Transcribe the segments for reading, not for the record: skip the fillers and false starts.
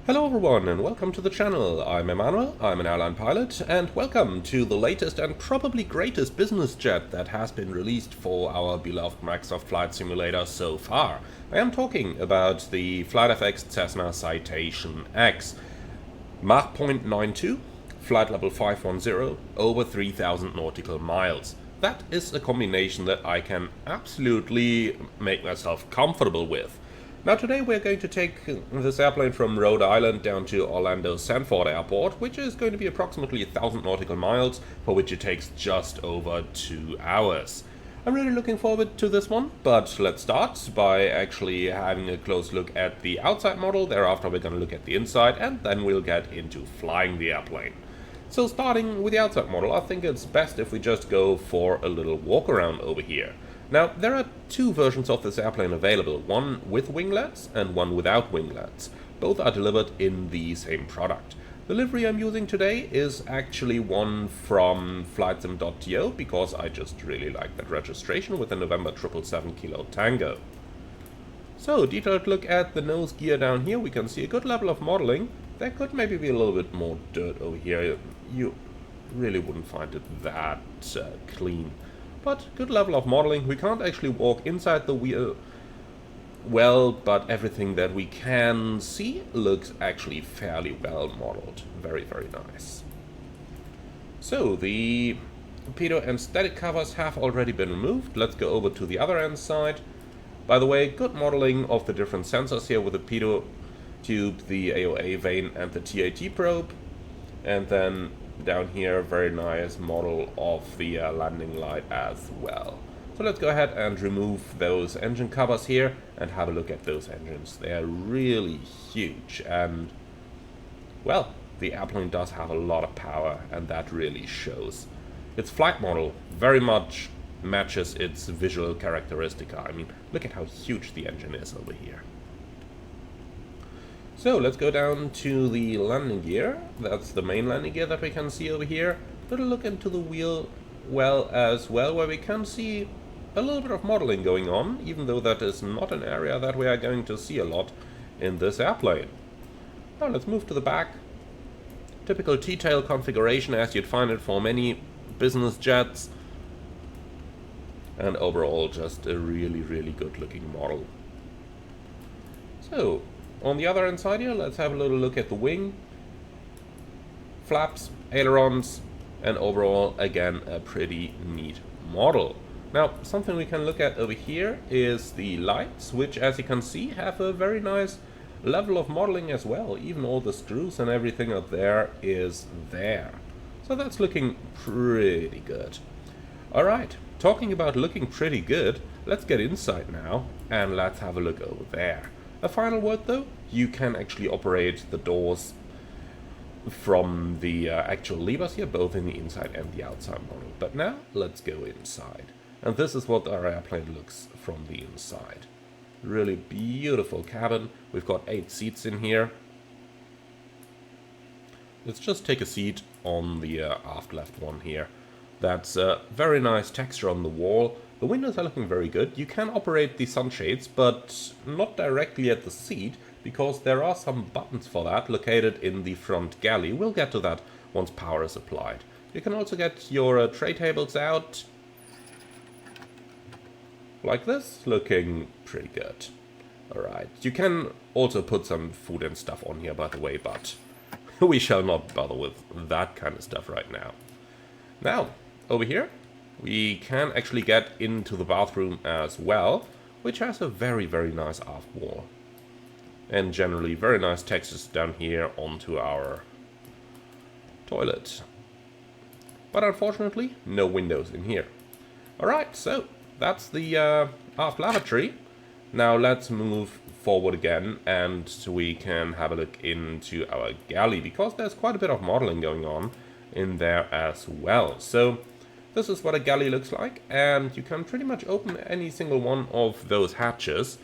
Hello everyone and welcome to the channel. I'm Emmanuel, I'm an airline pilot, and welcome to the latest and probably greatest business jet that has been released for our beloved Microsoft Flight Simulator so far. I am talking about the FlightFX Cessna Citation X. Mach 0.92, flight level 510, over 3000 nautical miles. That is a combination that I can absolutely make myself comfortable with. Now today we're going to take this airplane from Rhode Island down to Orlando Sanford Airport, which is going to be approximately 1000 nautical miles, for which it takes just over 2 hours. I'm really looking forward to this one, but let's start by actually having a close look at the outside model. Thereafter we're going to look at the inside, and then we'll get into flying the airplane. So starting with the outside model, I think it's best if we just go for a little walk around over here. Now, there are two versions of this airplane available, one with winglets and one without winglets. Both are delivered in the same product. The livery I'm using today is actually one from flightsim.to because I just really like that registration with the November 777 Kilo Tango. So, detailed look at the nose gear down here. We can see a good level of modeling. There could maybe be a little bit more dirt over here. You really wouldn't find it that clean. But good level of modeling. We can't actually walk inside the wheel well, but everything that we can see looks actually fairly well modeled. Very, very nice. So the pitot and static covers have already been removed. Let's go over to the other end side. By the way, good modeling of the different sensors here with the pitot tube, the AOA vane and the TAT probe. And then down here, very nice model of the landing light as well. So let's go ahead and remove those engine covers here and have a look at those engines. They're really huge, and well, the airplane does have a lot of power, and that really shows. Its flight model very much matches its visual characteristic. I mean, look at how huge the engine is over here. So let's go down to the landing gear. That's the main landing gear that we can see over here. Little look into the wheel well as well, where we can see a little bit of modeling going on, even though that is not an area that we are going to see a lot in this airplane. Now let's move to the back. Typical T-tail configuration as you'd find it for many business jets. And overall just a really, really good looking model. So, on the other end side here, let's have a little look at the wing, flaps, ailerons, and overall, again, a pretty neat model. Now, something we can look at over here is the lights, which, as you can see, have a very nice level of modeling as well. Even all the screws and everything up there is there. So that's looking pretty good. Alright, talking about looking pretty good, let's get inside now, and let's have a look over there. A final word though, you can actually operate the doors from the actual levers here, both in the inside and the outside model. But now, let's go inside. And this is what our airplane looks from the inside. Really beautiful cabin. We've got 8 seats in here. Let's just take a seat on the aft left one here. That's a very nice texture on the wall. The windows are looking very good. You can operate the sunshades, but not directly at the seat, because there are some buttons for that located in the front galley. We'll get to that once power is applied. You can also get your tray tables out, like this, looking pretty good. Alright, you can also put some food and stuff on here, by the way, but we shall not bother with that kind of stuff right now. Now, over here, we can actually get into the bathroom as well, which has a very, very nice aft wall. And generally very nice textures down here onto our toilet. But unfortunately, no windows in here. Alright, so that's the aft lavatory. Now let's move forward again and we can have a look into our galley, because there's quite a bit of modeling going on in there as well. So this is what a galley looks like, and you can pretty much open any single one of those hatches,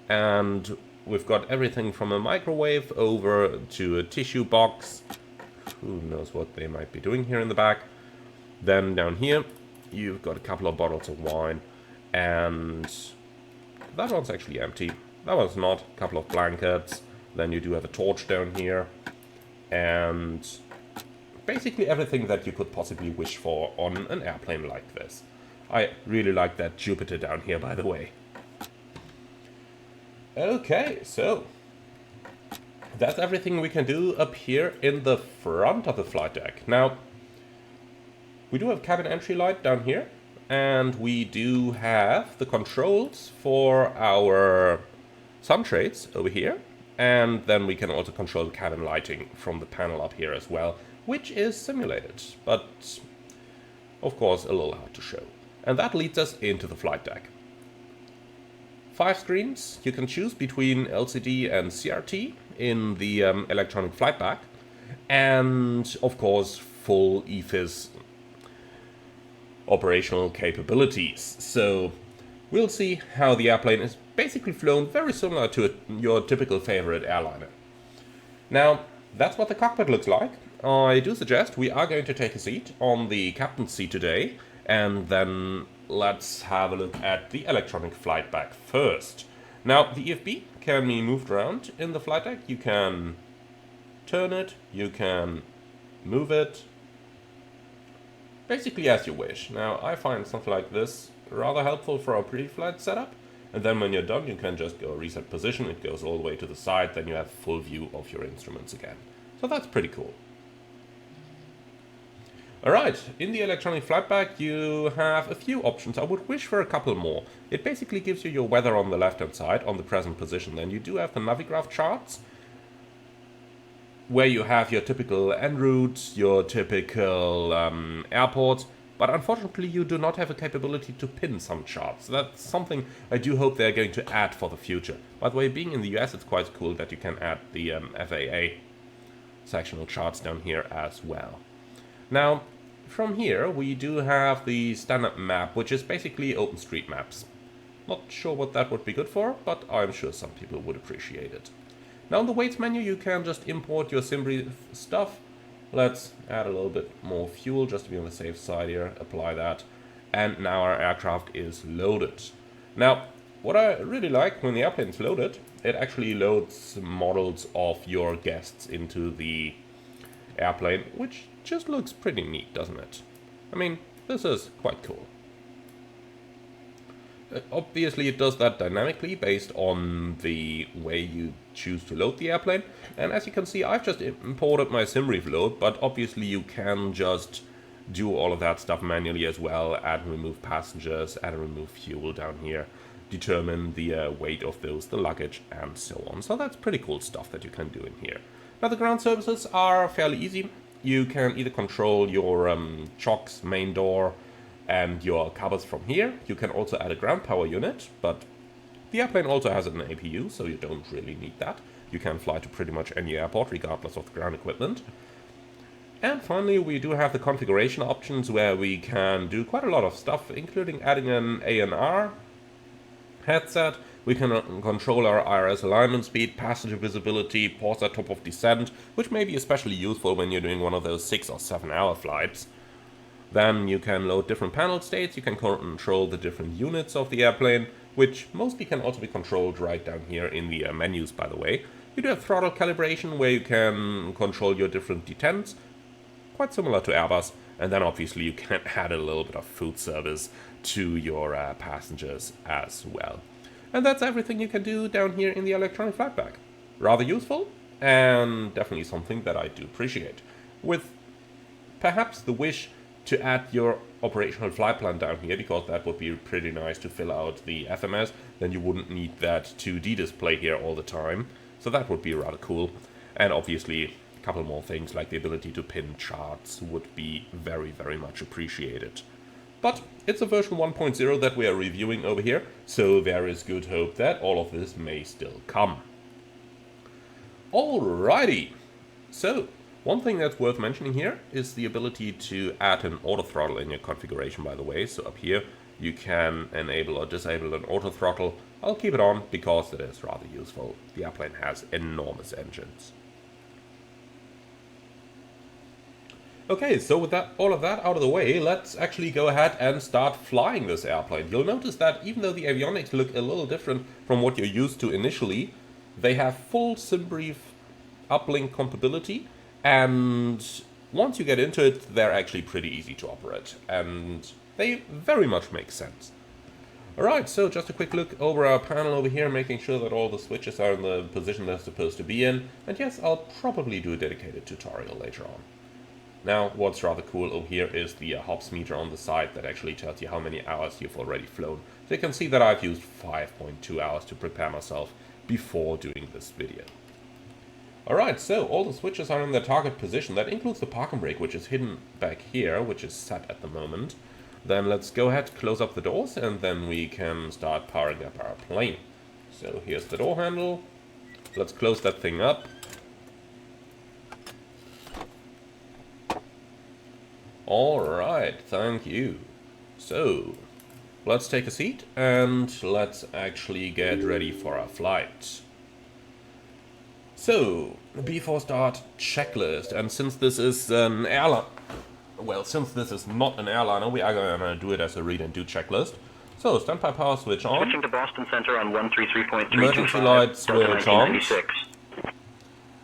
and we've got everything from a microwave over to a tissue box. Who knows what they might be doing here in the back. Then down here you've got a couple of bottles of wine, and that one's actually empty. That one's not. A couple of blankets, Then you do have a torch down here, and basically everything that you could possibly wish for on an airplane like this. I really like that Jupiter down here, by the way. Okay, so that's everything we can do up here in the front of the flight deck. Now, we do have cabin entry light down here, and we do have the controls for our sun shades over here, and then we can also control the cabin lighting from the panel up here as well, which is simulated, but of course a little hard to show. And that leads us into the flight deck. 5 screens, you can choose between LCD and CRT in the electronic flight deck, and of course full EFIS operational capabilities. So we'll see how the airplane is basically flown very similar to your typical favorite airliner. Now, that's what the cockpit looks like. I do suggest we are going to take a seat on the captain's seat today, and then let's have a look at the electronic flight deck first. Now, the EFB can be moved around in the flight deck. You can turn it, you can move it, basically as you wish. Now, I find something like this rather helpful for our pre-flight setup, and then when you're done, you can just go reset position, it goes all the way to the side, then you have full view of your instruments again. So that's pretty cool. Alright, in the electronic flight deck you have a few options. I would wish for a couple more. It basically gives you your weather on the left hand side, on the present position. Then you do have the Navigraph charts, where you have your typical en route, your typical airports, but unfortunately you do not have a capability to pin some charts. That's something I do hope they're going to add for the future. By the way, being in the US, it's quite cool that you can add the FAA sectional charts down here as well. Now, from here we do have the standard map, which is basically OpenStreetMaps. Not sure what that would be good for, but I'm sure some people would appreciate it. Now in the weights menu you can just import your SimBrief stuff. Let's add a little bit more fuel just to be on the safe side here, apply that, and now our aircraft is loaded. Now, what I really like when the airplane's loaded, it actually loads models of your guests into the airplane, which just looks pretty neat, doesn't it? I mean, this is quite cool. Obviously it does that dynamically based on the way you choose to load the airplane, and as you can see I've just imported my SimBrief load, but obviously you can just do all of that stuff manually as well, add and remove passengers, add and remove fuel down here, determine the weight of those, the luggage, and so on. So that's pretty cool stuff that you can do in here. Now the ground services are fairly easy. You can either control your chocks, main door, and your covers from here. You can also add a ground power unit, but the airplane also has an APU, so you don't really need that. You can fly to pretty much any airport, regardless of the ground equipment. And finally, we do have the configuration options, where we can do quite a lot of stuff, including adding an ANR headset. We can control our IRS alignment speed, passenger visibility, pause at top of descent, which may be especially useful when you're doing one of those 6 or 7 hour flights. Then you can load different panel states, you can control the different units of the airplane, which mostly can also be controlled right down here in the menus, by the way. You do have throttle calibration, where you can control your different detents, quite similar to Airbus, and then obviously you can add a little bit of food service to your passengers as well. And that's everything you can do down here in the electronic flight deck. Rather useful, and definitely something that I do appreciate. With perhaps the wish to add your operational flight plan down here, because that would be pretty nice to fill out the FMS, then you wouldn't need that 2D display here all the time. So that would be rather cool. And obviously a couple more things like the ability to pin charts would be very, very much appreciated. But it's a version 1.0 that we are reviewing over here, so there is good hope that all of this may still come. Alrighty, so one thing that's worth mentioning here is the ability to add an auto throttle in your configuration, by the way. So up here you can enable or disable an auto throttle. I'll keep it on because it is rather useful. The airplane has enormous engines. Okay, so with that, all of that out of the way, let's actually go ahead and start flying this airplane. You'll notice that even though the avionics look a little different from what you're used to initially, They have full SimBrief uplink compatibility, and once you get into it, they're actually pretty easy to operate, and they very much make sense. Alright, so just a quick look over our panel over here, making sure that all the switches are in the position they're supposed to be in, and yes, I'll probably do a dedicated tutorial later on. Now, what's rather cool over here is the hops meter on the side that actually tells you how many hours you've already flown. So you can see that I've used 5.2 hours to prepare myself before doing this video. Alright, so all the switches are in their target position. That includes the parking brake, which is hidden back here, which is set at the moment. Then let's go ahead, close up the doors, and then we can start powering up our plane. So here's the door handle. Let's close that thing up. Alright, thank you. So, let's take a seat and let's actually get ready for our flight. So, before start, checklist, and since this is an airline, well, since this is not an airliner, we are going to do it as a read and do checklist. So, standby power switch on. Switching to Boston Center on 133.325. Emergency light switch on.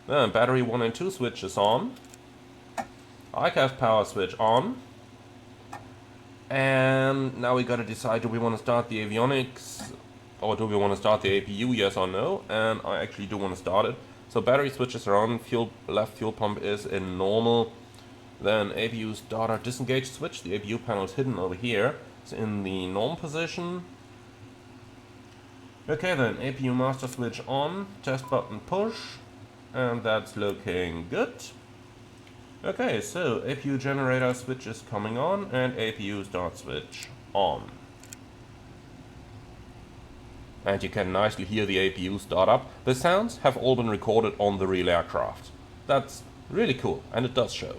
Then battery 1 and 2 switches on. ICAF power switch on. And now we gotta decide, do we want to start the avionics or do we want to start the APU, yes or no? And I actually do want to start it. So battery switches are on, left fuel pump is in normal. Then APU starter disengage switch, the APU panel is hidden over here. It's in the normal position. Okay, then APU master switch on, test button push, and that's looking good. Okay, so APU generator switch is coming on and APU start switch on. And you can nicely hear the APU start up. The sounds have all been recorded on the real aircraft. That's really cool, and it does show.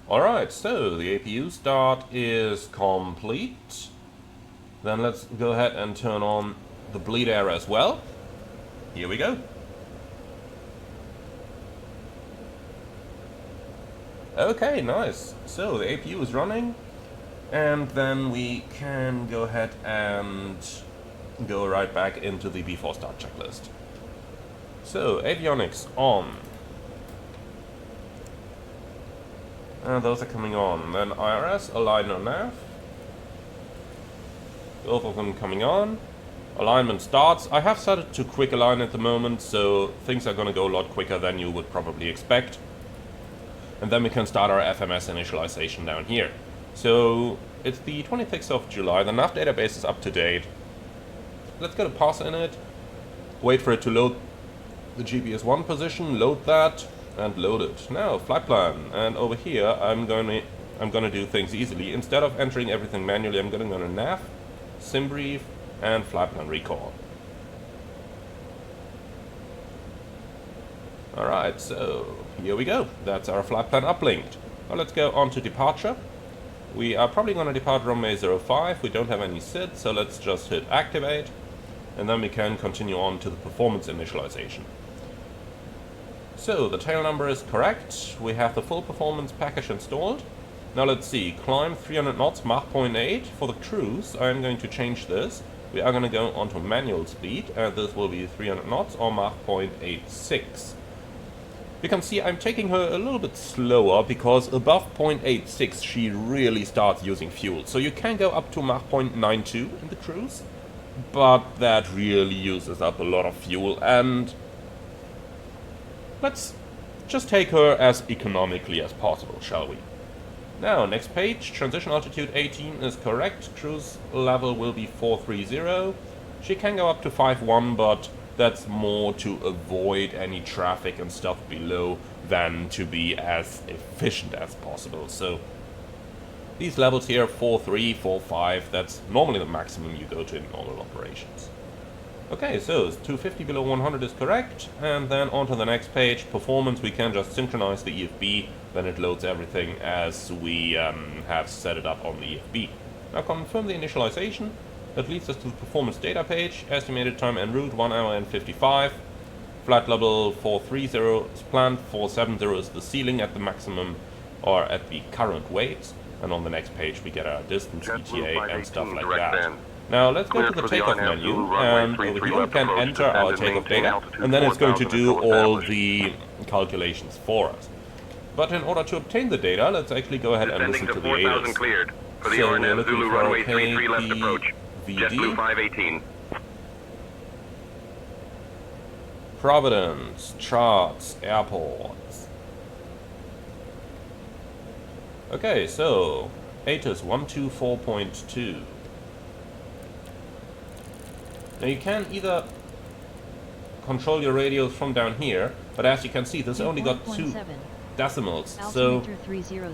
Alright, so the APU start is complete. Then let's go ahead and turn on the bleed air as well. Here we go. Okay, nice. So the APU is running, and then we can go ahead and go right back into the before start checklist. So avionics on. And those are coming on. Then IRS, align or nav. Both of them coming on. Alignment starts. I have set it to quick align at the moment, so things are going to go a lot quicker than you would probably expect. And then we can start our FMS initialization down here. So it's the 26th of July. The nav database is up to date. Let's get a pass in it. Wait for it to load the GPS 1 position. Load that. And load it. Now, flight plan. And over here, I'm gonna do things easily. Instead of entering everything manually, I'm gonna go to nav, SimBrief, and flight plan recall. Alright, so here we go. That's our flight plan uplinked. Now let's go on to departure. We are probably gonna depart runway 05. We don't have any SID, so let's just hit activate. And then we can continue on to the performance initialization. So, the tail number is correct, we have the full performance package installed. Now let's see, climb 300 knots, Mach 0.8. For the cruise, I'm going to change this. We are going to go onto manual speed, and this will be 300 knots or Mach 0.86. You can see I'm taking her a little bit slower, because above 0.86 she really starts using fuel. So you can go up to Mach 0.92 in the cruise, but that really uses up a lot of fuel, and let's just take her as economically as possible, shall we? Now, next page, transition altitude 18 is correct, cruise level will be 430. She can go up to 5.1, but that's more to avoid any traffic and stuff below than to be as efficient as possible. So these levels here, 4.3, 4.5, that's normally the maximum you go to in normal operations. Okay, so 250 below 100 is correct, and then on to the next page, performance. We can just synchronize the EFB, then it loads everything as we have set it up on the EFB. Now confirm the initialization. That leads us to the performance data page, estimated time en route 1 hour and 55. Flight level 430 is planned, 470 is the ceiling at the maximum or at the current weight. And on the next page we get our distance, ETA and stuff like that. Now let's go to the takeoff menu, and over here we can enter our takeoff data, and then it's going to do all the calculations for us. But in order to obtain the data, let's actually go ahead and listen to the ADAS. For the So we're RNM looking Zulu for runway 33 left approach. JetBlue KPVD, 518. Providence, charts, airports. Okay, so ATIS 124.2. Now you can either control your radios from down here, but as you can see, this only got 2 decimals, so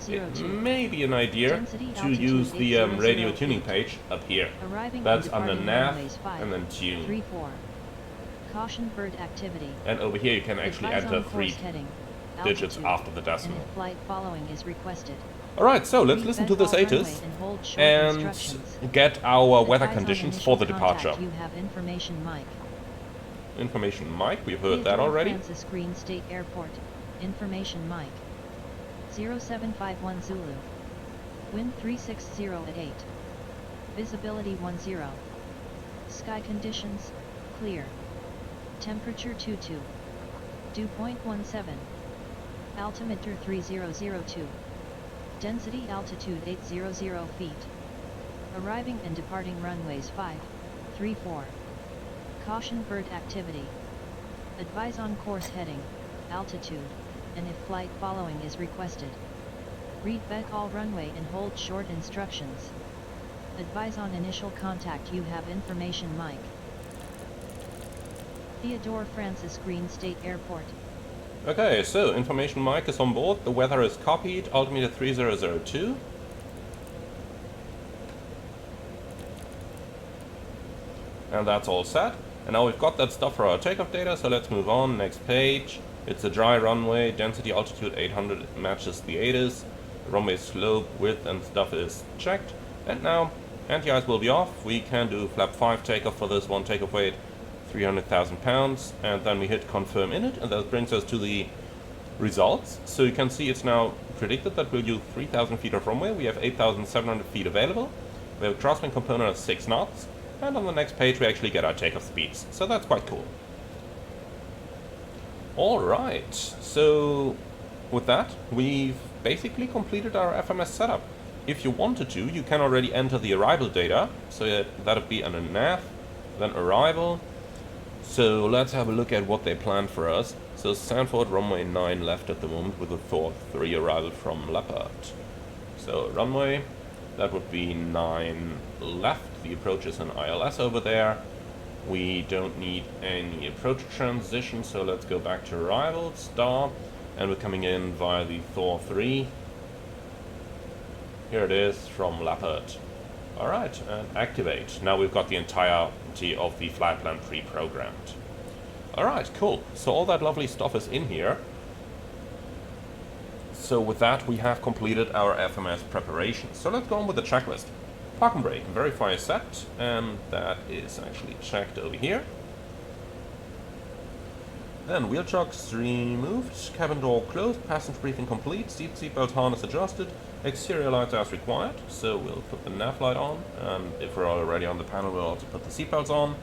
it may be an idea to use the radio tuning page up here. That's under nav and then tune. Caution bird activity. And over here you can actually enter 3 digits after the decimal. Flight following is requested. Alright, so let's listen to this ATIS and get our weather conditions for the departure. You have information mic. Information mic, we've heard that already. Francis Green State Airport. Information mic. 0751 Zulu. Wind 360 at 8. Visibility 10. Sky conditions, clear. Temperature 22. Dew point 17. Altimeter 3002. Density altitude 800 feet. Arriving and departing runways 534. Caution bird activity. Advise on course heading, altitude, and if flight following is requested. Read back all runway and hold short instructions. Advise on initial contact. You have information mic. Theodore Francis Green State Airport. Okay, so information mic is on board, the weather is copied, altimeter 3002. And that's all set. And now we've got that stuff for our takeoff data, so let's move on. Next page. It's a dry runway, density altitude 800, it matches the ATIS. The runway slope, width and stuff is checked. And now anti-ice will be off. We can do flap 5 takeoff for this one, takeoff weight 300,000 pounds, and then we hit confirm in it, and that brings us to the results. So you can see it's now predicted that we'll use 3,000 feet of runway. We have 8,700 feet available. We have a crosswind component of 6 knots, and on the next page we actually get our takeoff speeds. So that's quite cool. Alright, so with that we've basically completed our FMS setup. If you wanted to, you can already enter the arrival data, so that would be under nav, then arrival. So let's have a look at what they planned for us. So Sanford runway 9 left at the moment with a Thor 3 arrival from Leopard. So runway, that would be 9 left. The approach is an ILS over there. We don't need any approach transition, so let's go back to arrival, star, and we're coming in via the Thor 3. Here it is from Leopard. Alright, and activate. Now we've got the entirety of the flight plan pre-programmed. Alright, cool. So all that lovely stuff is in here. So with that we have completed our FMS preparation. So let's go on with the checklist. Park and brake, verify set, and that is actually checked over here. Then wheel chocks removed, cabin door closed, passenger briefing complete, seatbelt harness adjusted, exterior lights as required, so we'll put the nav light on, and if we're already on the panel we'll also put the seatbelts on.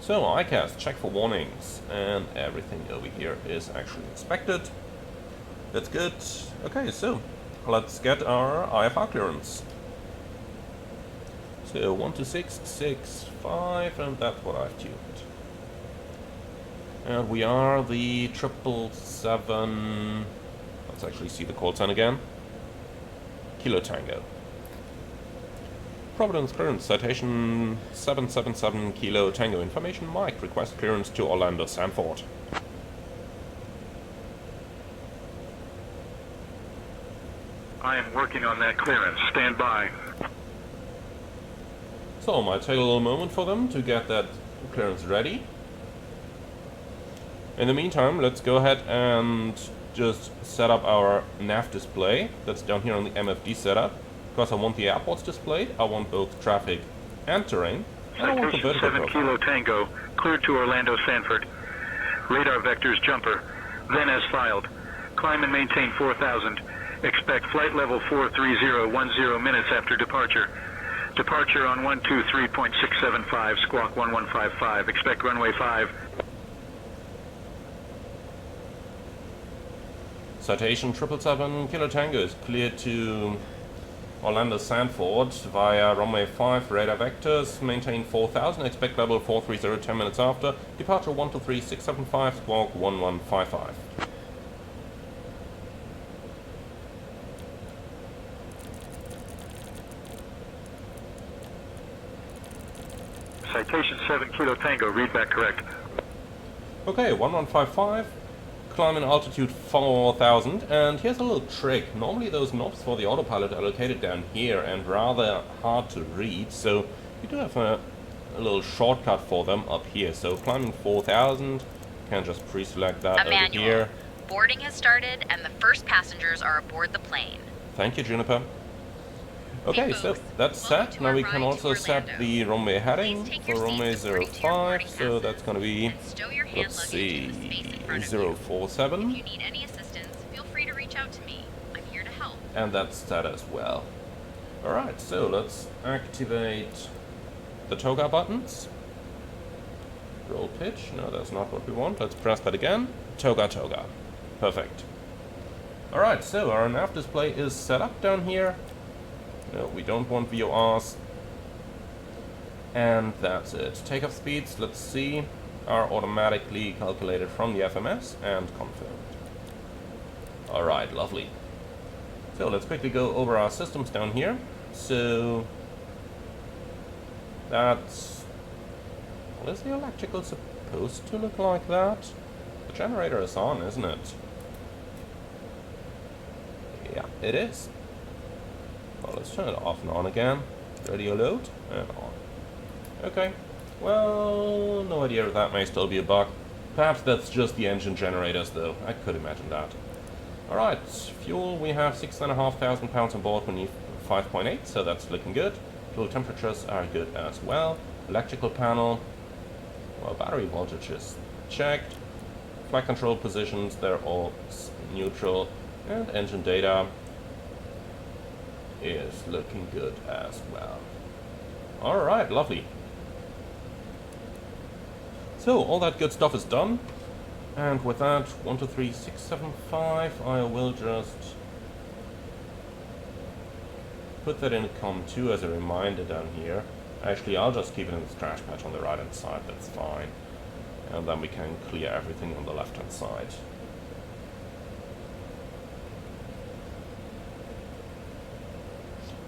So ICAS, check for warnings, and everything over here is actually inspected. That's good. Okay, so let's get our IFR clearance. So 12665, and that's what I've tuned. And we are the 777, let's actually see the call sign again, Kilo Tango. Providence clearance, citation 777 Kilo Tango, information mic, request clearance to Orlando Sanford. I am working on that clearance. Stand by. So it might take a little moment for them to get that clearance ready. In the meantime, let's go ahead and just set up our nav display that's down here on the MFD setup, because I want the airports displayed, I want both traffic and terrain, and I want the Citation vertical 7 profile. Kilo Tango, cleared to Orlando Sanford. Radar vectors jumper. Then as filed. Climb and maintain 4000. Expect flight level 43010 minutes after departure. Departure on 123.675, squawk 1155. Expect runway 5. Citation 777 Kilo Tango is cleared to Orlando Sanford via runway 5, radar vectors, maintain 4000, expect level 430 10 minutes after, departure 123.675, squawk 1155. Citation 7 Kilo Tango, read back correct. Okay, 1155, climbing altitude 4000, and here's a little trick. Normally those knobs for the autopilot are located down here and rather hard to read, so you do have a little shortcut for them up here. So climbing 4000, can just pre-select that over here. Boarding has started and the first passengers are aboard the plane. Thank you, Juniper. Okay, so that's set. Now we can also set the runway heading for runway 05, so that's going to be, let's see, 047. If you need any assistance, feel free to reach out to me. I'm here to help. And that's set as well. Alright, so let's activate the toga buttons. Roll pitch. No, that's not what we want. Let's press that again. Toga, toga. Perfect. Alright, so our nav display is set up down here. No, we don't want VORs. And that's it. Takeoff speeds, let's see, are automatically calculated from the FMS and confirmed. Alright, lovely. So let's quickly go over our systems down here. So that's... well, is the electrical supposed to look like that? The generator is on, isn't it? Yeah, it is. Well, let's turn it off and on again. Radio load and on. Okay. Well, no idea if that may still be a bug. Perhaps that's just the engine generators, though. I could imagine that. Alright, fuel, we have 6,500 pounds on board. We need 5.8, so that's looking good. Fuel temperatures are good as well. Electrical panel. Well, battery voltage is checked. Flight control positions, they're all neutral. And engine data is looking good as well. Alright, lovely. So, all that good stuff is done. And with that, 123675, I will just put that in COM2 as a reminder down here. Actually, I'll just keep it in the scratch patch on the right hand side, that's fine. And then we can clear everything on the left hand side.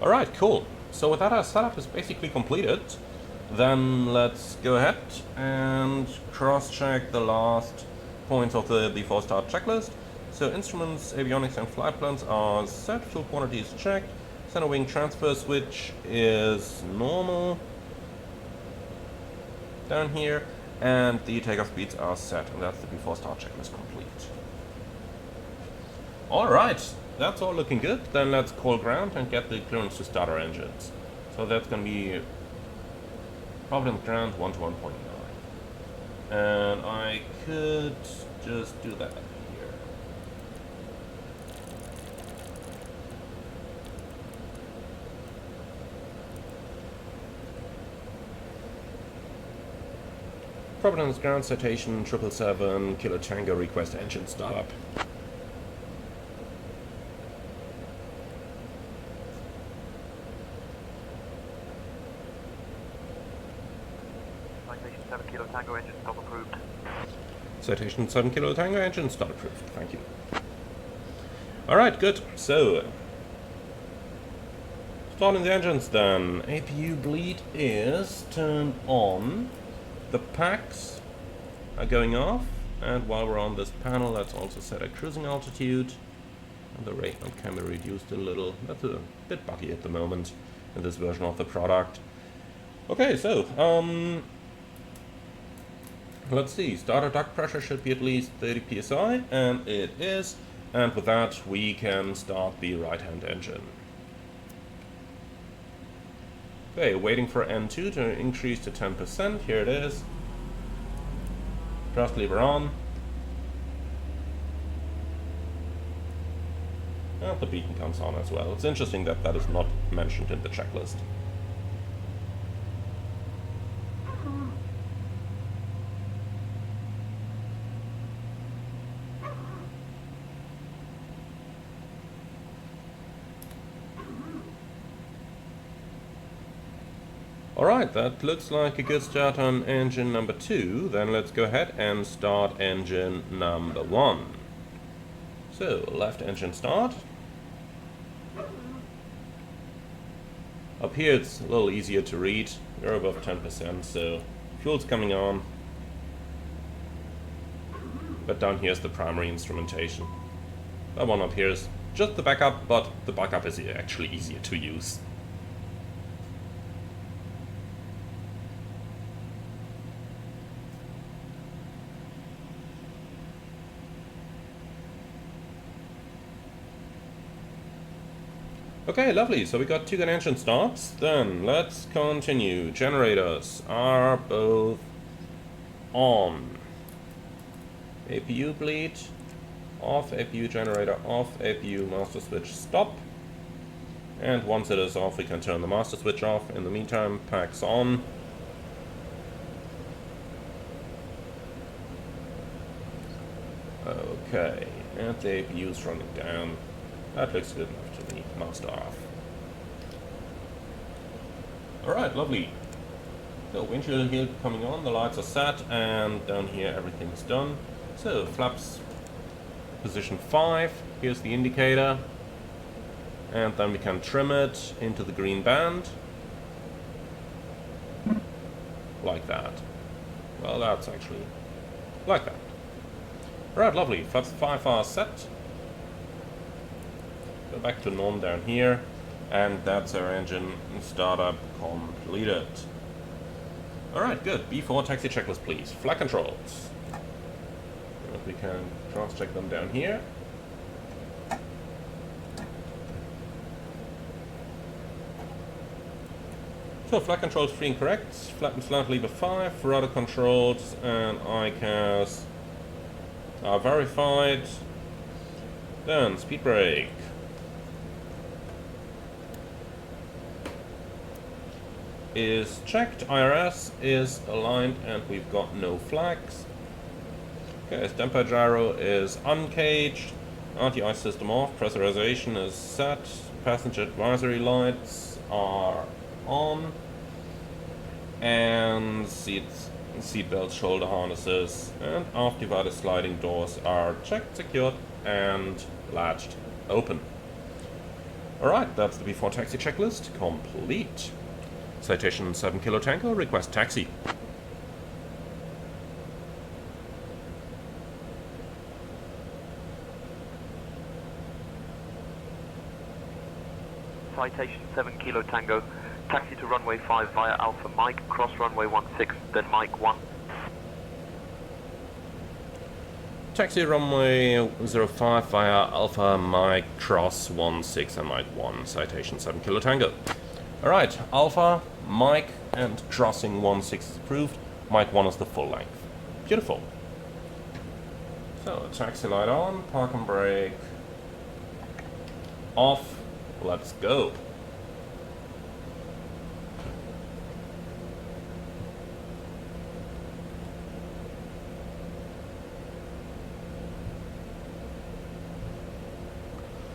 Alright, cool. So with that, our setup is basically completed. Then let's go ahead and cross-check the last points of the before start checklist. So instruments, avionics and flight plans are set, fuel quantity is checked, center wing transfer switch is normal down here, and the takeoff speeds are set, and that's the before start checklist complete. Alright, that's all looking good. Then let's call ground and get the clearance to start our engines. So that's going to be problem ground 1 to 1.9. And I could just do that here. Providence ground citation 777 Kilo Tango request engine startup. Citation 7 Kilo Tango engine stop approved. Citation 7 Kilo Tango engine start approved. Thank you. Alright, good. So, starting the engines then. APU bleed is turned on. The packs are going off. And while we're on this panel, let's also set a cruising altitude. And the rate knob can be reduced a little. That's a bit buggy at the moment in this version of the product. Okay, so, let's see, starter duct pressure should be at least 30 psi, and it is. And with that, we can start the right-hand engine. Okay, waiting for N2 to increase to 10%. Here it is. Thrust lever on. And the beacon comes on as well. It's interesting that that is not mentioned in the checklist. Alright, that looks like a good start on engine number 2. Then let's go ahead and start engine number 1. So, left engine start. Up here it's a little easier to read. We're above 10%, so fuel's coming on. But down here is the primary instrumentation. That one up here is just the backup, but the backup is actually easier to use. Okay, lovely. So we got 2 good engine starts. Then let's continue. Generators are both on. APU bleed off, APU generator off, APU master switch stop. And once it is off, we can turn the master switch off. In the meantime, packs on. Okay, and the APU is running down. That looks good enough to me. Master off. Alright, lovely. So windshield here coming on, the lights are set, and down here everything's done. So flaps position 5, here's the indicator. And then we can trim it into the green band. Like that. Well, that's actually like that. Alright, lovely. Flaps 5 are set. Go back to norm down here, and that's our engine startup completed. Alright, good. B4 taxi checklist, please. Flight controls. And we can cross-check them down here. So, flight controls 3 incorrect. Flap and slant lever 5. Rudder controls and ICAS are verified. Then, speed brake. Is checked, IRS is aligned, and we've got no flags. Okay, damper gyro is uncaged, anti-ice system off, pressurization is set, passenger advisory lights are on, and seat belts, shoulder harnesses, and aft divider sliding doors are checked, secured, and latched open. Alright, that's the B4 taxi checklist complete. Citation 7 Kilo Tango, request taxi. Citation 7 Kilo Tango, taxi to runway 5 via Alpha Mike, cross runway 16, then Mike 1. Taxi runway 05 via Alpha Mike, cross 16 and Mike 1, citation 7 Kilo Tango. Alright, Alpha, Mike, and crossing 16 is approved. Mike 1 is the full length. Beautiful. So, taxi light on, park and brake off. Let's go.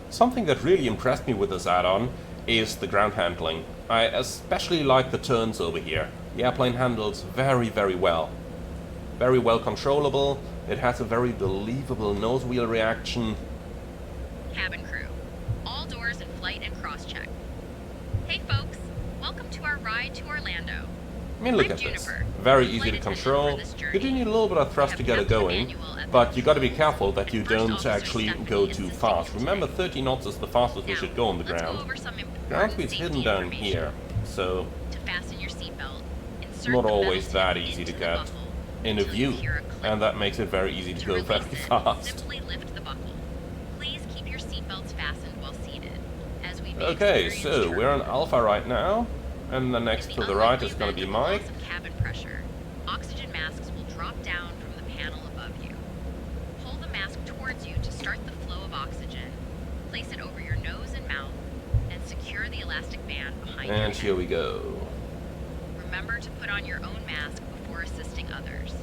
Something that really impressed me with this add-on is the ground handling. I especially like the turns over here. The airplane handles very, very well. Very well controllable. It has a very believable nose wheel reaction. Cabin crew, all doors in flight and cross-check. Hey folks, welcome to our ride to Orlando. I mean, look I'm at this. Juniper, Very flight easy to attendant control. for this journey. You do need a little bit of thrust to get it going, but you got to be careful that you don't actually go too fast. Remember, 30 knots is the fastest we should go on the ground. Ground speed's hidden down here, so To fasten your seatbelt, insert not the always belt that tip easy to into the get buckle in a until view, you hear a click. and that makes it very easy to go release very it, fast. simply lift the buckle. Please keep your seatbelts fastened while seated, as we may Okay, experience so we're on turbulence. Alpha right now, and the next In to the unlikely right is going to event be of a Mike. loss of cabin pressure, oxygen masks will drop down from the panel above you. Pull the mask towards you to start the flow of oxygen. Place it over your man behind your And head. here we go. Remember to put on your own mask before assisting others.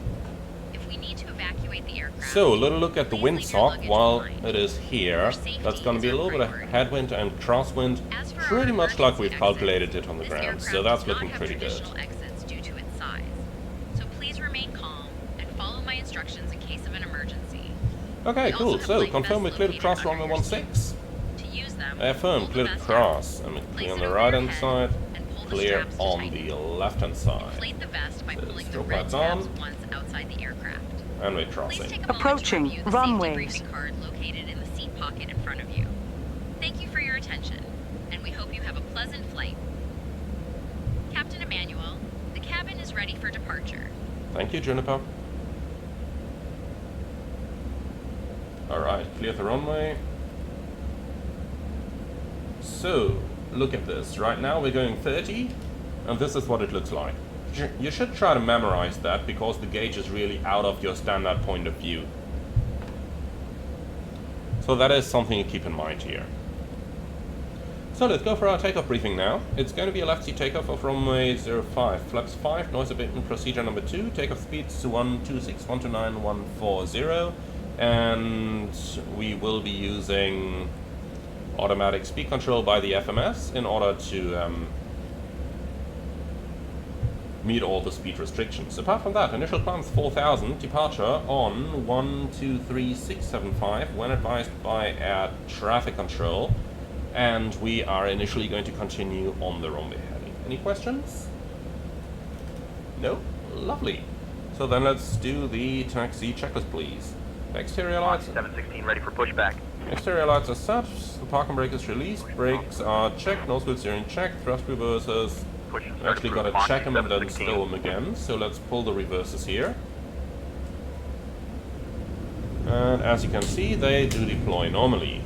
If we need to evacuate the aircraft, So, a little look at the please leave your windsock luggage while behind. it is here. That's going to be a little bit of headwind and crosswind, As for pretty our much like emergency we've exits, calculated it on the this ground, aircraft so that's does not looking have pretty good. traditional exits due to its size. So please remain calm and follow my instructions in case of an emergency. Okay, We also cool. have So, light confirm we vests cleared located across under runway your 16. To use them, Affirm, pull the cleared vest across. out, And place clear on it the over right your hand head, side, and pull the clear straps to on tighten. the left hand side. Inflate the vest by So pulling the strobe red lights tabs on. once outside the aircraft. And we're Please crossing. take a moment Approaching to review the runways. safety briefing card located in the seat pocket in front of you. Thank you for your attention, and we hope you have a pleasant flight. Captain Emmanuel, the cabin is ready for departure. Thank you, Juniper. Alright, clear the runway. So, look at this. Right now we're going 30, and this is what it looks like. You should try to memorize that, because the gauge is really out of your standard point of view. So that is something to keep in mind here. So let's go for our takeoff briefing now. It's going to be a left seat takeoff of runway 05, flaps 5, noise abatement procedure number 2, takeoff speeds 126, 129, 140, and we will be using automatic speed control by the FMS in order to meet all the speed restrictions. Apart from that, initial climb 4000, departure on 123675 when advised by air traffic control, and we are initially going to continue on the runway heading. Any questions? No? Lovely. So then let's do the taxi checklist, please. Exterior lights. 716 ready for pushback. Exterior lights are set, the parking brake is released, brakes are checked, nose wheel steering checked, thrust reversers. Push and We start actually approved. gotta check them and then 716. stow them again, so let's pull the reversers here. And as you can see, they do deploy normally.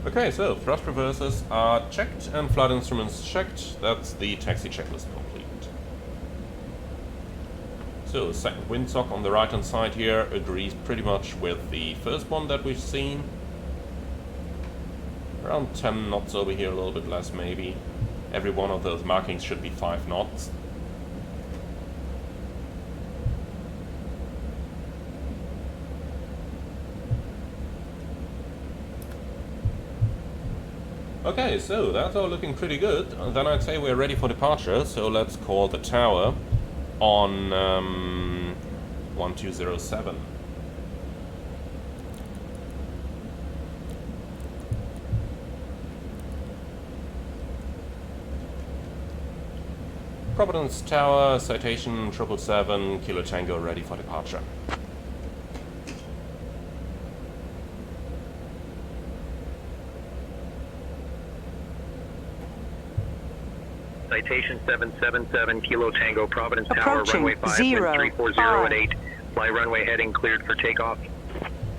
Okay, so thrust reversers are checked and flight instruments checked. That's the taxi checklist complete. So, second windsock on the right hand side here agrees pretty much with the first one that we've seen. Around 10 knots over here, a little bit less maybe. Every one of those markings should be 5 knots. Okay, so that's all looking pretty good. Then I'd say we're ready for departure, so let's call the tower on 1207. Providence Tower, citation 777, Kilo Tango, ready for departure. Citation 777 Kilo Tango, Providence Tower, Approaching runway 5, 0, wind 340 at 5. 8. Fly runway heading cleared for takeoff.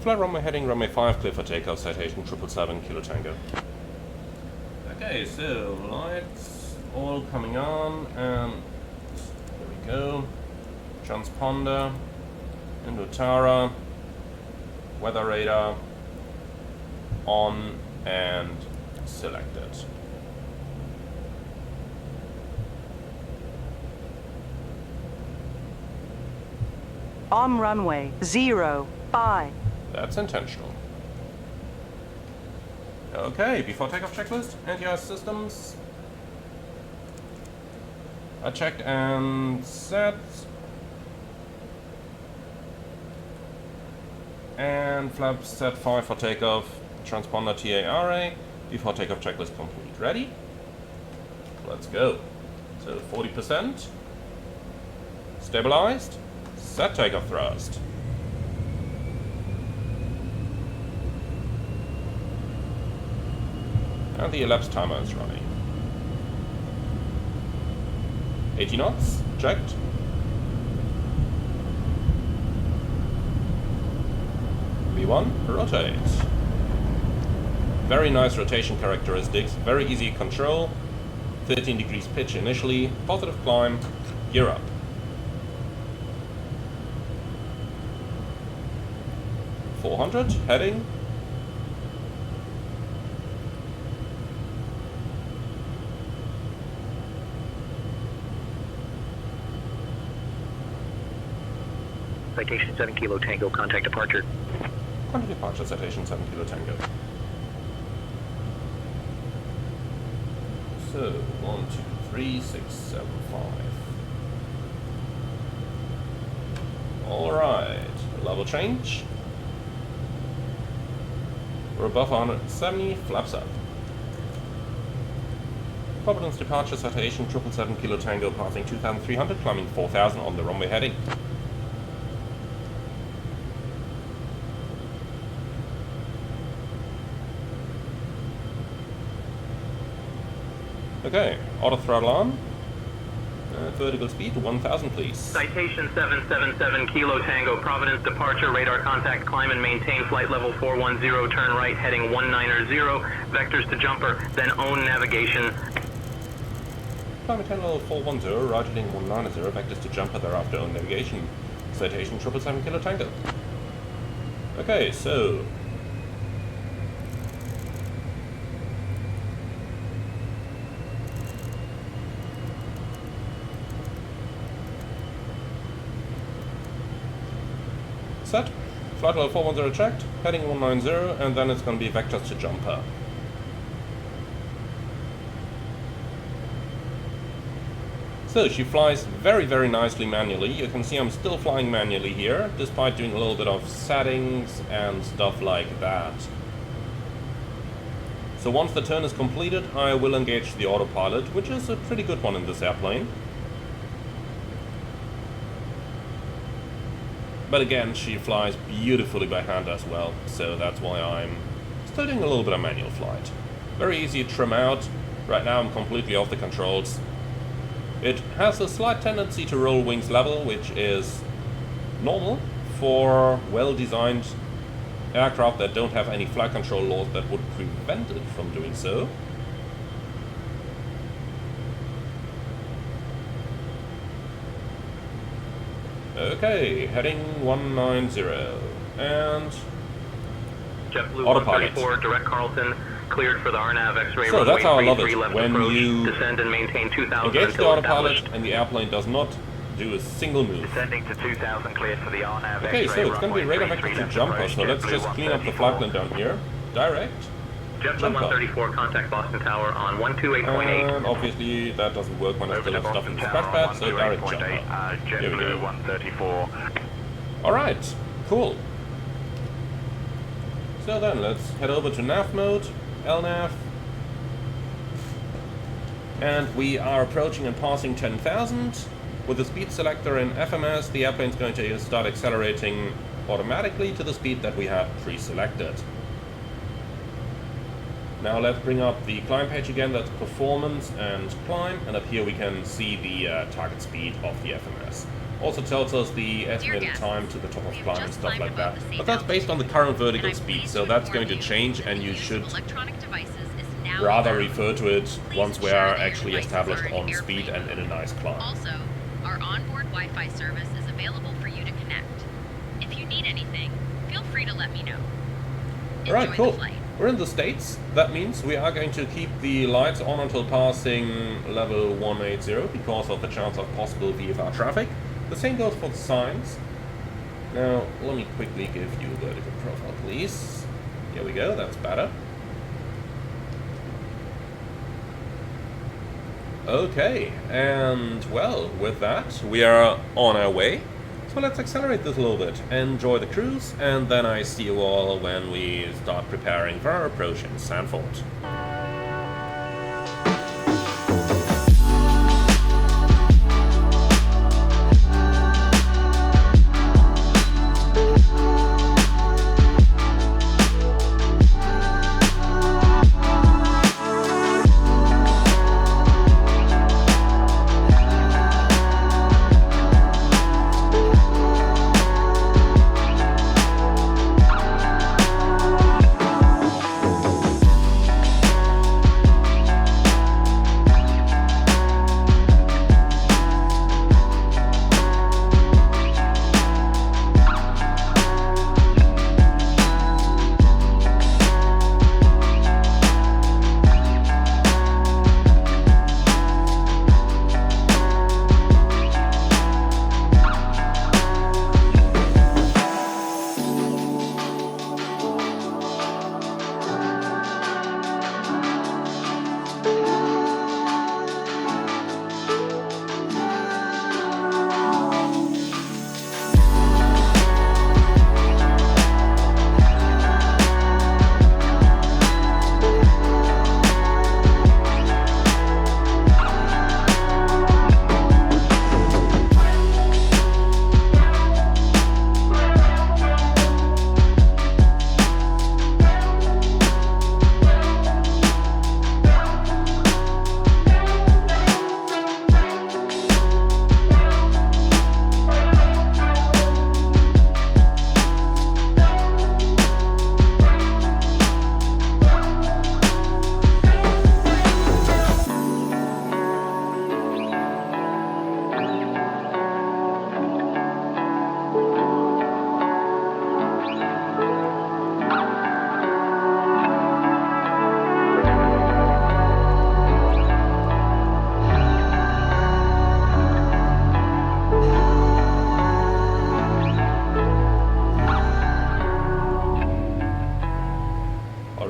Fly runway heading, runway 5, clear for takeoff, citation 777, Kilo Tango. Okay, so lights all coming on, and here we go. Transponder, Indotara, weather radar, on and selected. On runway 05. That's intentional. Okay, before takeoff checklist, anti-ice systems are checked and set. And flaps set 5 for takeoff, transponder TARA, before takeoff checklist complete. Ready? Let's go. So 40%, stabilized, set takeoff thrust. And the elapsed timer is running. 80 knots, checked. V1, rotate. Very nice rotation characteristics, very easy control. 13 degrees pitch initially, positive climb, gear up. .400, heading. Citation 7 Kilo Tango, contact departure. Contact departure, citation 7 Kilo Tango. So, 1, 2, 3, 6, 7, 5. Alright, level change. We're above 170, flaps up. Providence departure, citation 777 Kilo Tango, passing 2,300, climbing 4,000 on the runway heading. Okay, auto throttle on. Vertical speed 1,000, please. Citation 777 Kilo Tango, Providence departure, radar contact, climb and maintain flight level 410, turn right, heading 190, vectors to jumper, then own navigation. Climb maintain level 410, right heading 190, vectors to jumper, thereafter own navigation. Citation 777 Kilo Tango. Okay, so... set, flight level 410 checked, heading 190, and then it's going to be vectors to jumper. So she flies very, very nicely manually. You can see I'm still flying manually here, despite doing a little bit of settings and stuff like that. So once the turn is completed, I will engage the autopilot, which is a pretty good one in this airplane. But again, she flies beautifully by hand as well, so that's why I'm still doing a little bit of manual flight. Very easy to trim out. Right now I'm completely off the controls. It has a slight tendency to roll wings level, which is normal for well-designed aircraft that don't have any flight control laws that would prevent it from doing so. Okay, heading 190, and JetBlue autopilot. 134, direct Carlton, cleared for the RNAV X-ray So runway that's how I love 33 it, left when approach, you descend and maintain 2000 engage the until autopilot established. and the airplane does not do a single move. Descending to 2000, cleared for the RNAV Okay, X-ray so it's going to be runway radar 33 vector to left jumper, approach, so let's JetBlue just clean up the 134. flight plan down here. Direct. JetBlue Jump up. 134, contact Boston Tower on 128.8. And obviously that doesn't work when I Over still to have stuff in Boston the scratch Tower pad, so direct jump 128.8, up. Here we JetBlue go. 134. Alright, cool. So then, let's head over to nav mode, LNAV. And we are approaching and passing 10,000. With the speed selector in FMS, the airplane's going to start accelerating automatically to the speed that we have pre-selected. Now let's bring up the climb page again, that's performance and climb, and up here we can see the target speed of the FMS. Also tells us the estimated guests, time to the top of we have climb and just stuff climbed like that. above the sea But that's based on the current vertical speed, so that's going to change, and you should rather refer to it once we are actually established on speed and in a nice climb. Also, our onboard Wi-Fi service is available for you to connect. If you need anything, feel free to let me know. Alright, Enjoy cool. the flight. We're in the States. That means we are going to keep the lights on until passing level 180 because of the chance of possible VFR traffic. The same goes for the signs. Now, let me quickly give you a vertical profile, please. Here we go, that's better. Okay, and well, with that, we are on our way. So let's accelerate this a little bit, enjoy the cruise, and then I see you all when we start preparing for our approach in Sanford.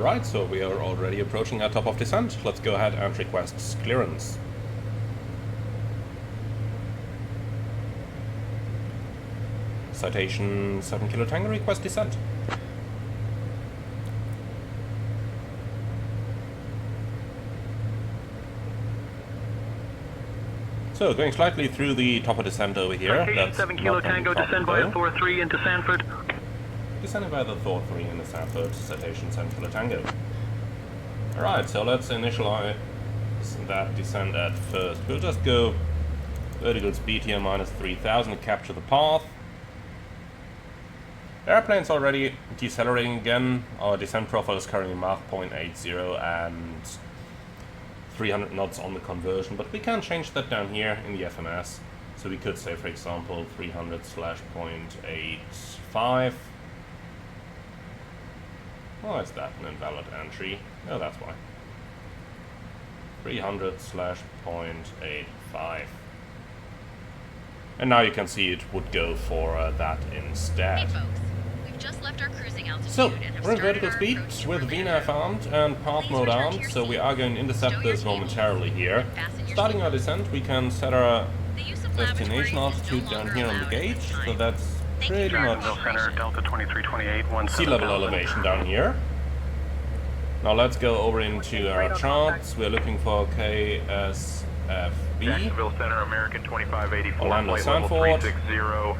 Alright, so we are already approaching our top of descent. Let's go ahead and request clearance. Citation 7 Kilo Tango, request descent. So, going slightly through the top of descent over here. Citation That's 7 Kilo not going to Tango, be descend top via though. Thor 3 into Sanford. Descending by the Thor 3 in the Sanford, citation 7 Kilo Tango. Alright, so let's initialize that descent at first. We'll just go vertical speed here, minus 3000 to capture the path. The airplane's already decelerating again. Our descent profile is currently Mach 0.80 and 300 knots on the conversion, but we can change that down here in the FMS. So we could say, for example, 300/0.85. Why is that an invalid entry? Oh, that's why. 300/0.85. And now you can see it would go for that instead. Hey folks, we've just left our cruising altitude So, and have we're in started vertical our speed approach to with Orlando. VNAV armed and path Please mode return to armed, your so we seats. are going to intercept Stow your this tables momentarily here. and fasten your Starting our seatbelts. descent, we can set our The use of destination lavatories is altitude no down longer here on the allowed at gauge, this so time. that's Thank you pretty for your much Jacksonville Center, Delta 2328, sea level elevation down here. Now let's go over into our charts. We're looking for KSFB. Jacksonville Center, American 2584, Orlando flight level Sanford. 360.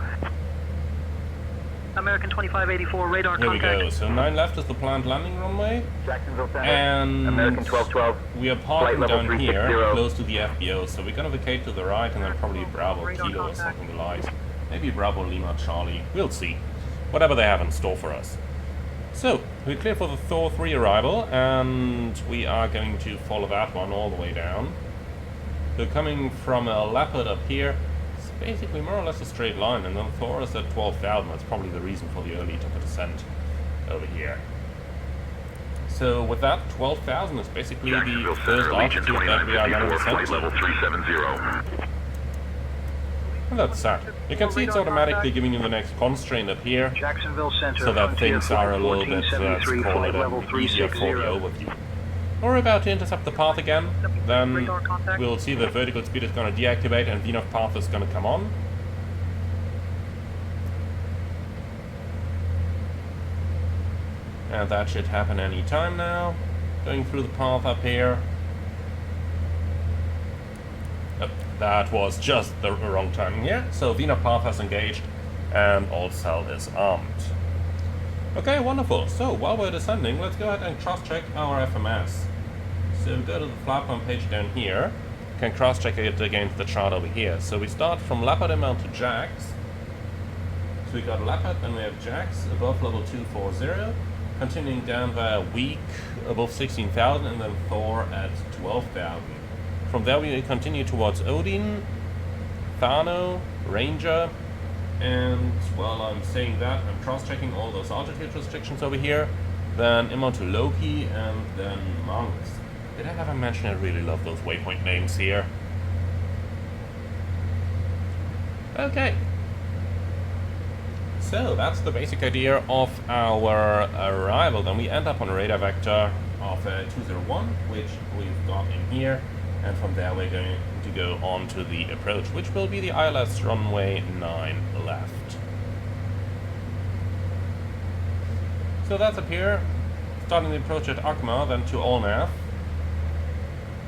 American 2584, radar Here we contact. go. So 9 left is the planned landing runway. Jacksonville Center, And American 1212. we are parking Flight level down here, 360. close to the FBO, so we're gonna vacate to the right and then probably Bravo Kilo or something like. Maybe Bravo Lima Charlie. We'll see. Whatever they have in store for us. So, we're clear for the Thor 3 arrival, and we are going to follow that one all the way down. So coming from a leopard up here, it's basically more or less a straight line, and then Thor is at 12,000. That's probably the reason for the early top of descent over here. So with that, 12,000 is basically the Jacksonville first Center, Legion altitude that we are going to 2954, flight descend level to. 370. And that's that. You can see it's automatically giving you the next constraint up here, Jacksonville Center, so that Frontier things are a Flight little bit, let's 1473, call flight it, level easier for the 360. overview. We're about to intercept the path again, then Radar contact. we'll see the vertical speed is going to deactivate and VNAV path is going to come on. And that should happen any time now. Going through the path up here. Oh, that was just the wrong timing here. So VNAV path has engaged and alt cell is armed. Okay, wonderful. So while we're descending, let's go ahead and cross-check our FMS. So go to the flight plan page down here. You can cross-check it against the chart over here. So we start from Leopard amount to Jax. So we got Leopard, then we have Jax above level 240. Continuing down via Weak above 16,000 and then Thor at 12,000. From there we continue towards Odin, Thano, Ranger, and while I'm saying that, I'm cross-checking all those altitude restrictions over here. Then inbound to Loki and then Monks. Did I ever mention I really love those waypoint names here? Okay. So that's the basic idea of our arrival. Then we end up on a radar vector of 201, which we've got in here. And from there we're going to go on to the approach, which will be the ILS runway 9 left. So that's up here, starting the approach at Akma, then to Allnav.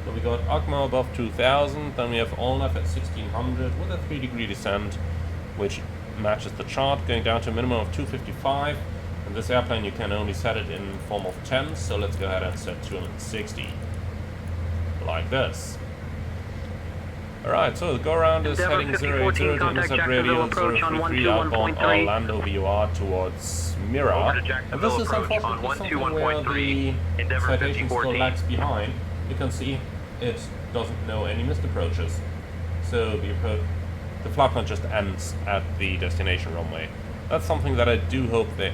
So we got Akma above 2000, then we have Allnav at 1600 with a 3-degree descent, which matches the chart, going down to a minimum of 255. And this airplane you can only set it in form of 10, so let's go ahead and set 260. Like this. Alright, so the go-around is Endeavour heading 5014, 080 to contact intercept radio Jacksonville approach on 033 outbound 121.3. Orlando VOR towards Mira. Over to And Jacksonville this is approach on unfortunately something where 121.3. the Endeavour citation still 5014. lags behind. You can see it doesn't know any missed approaches. So the flight plan just ends at the destination runway. That's something that I do hope that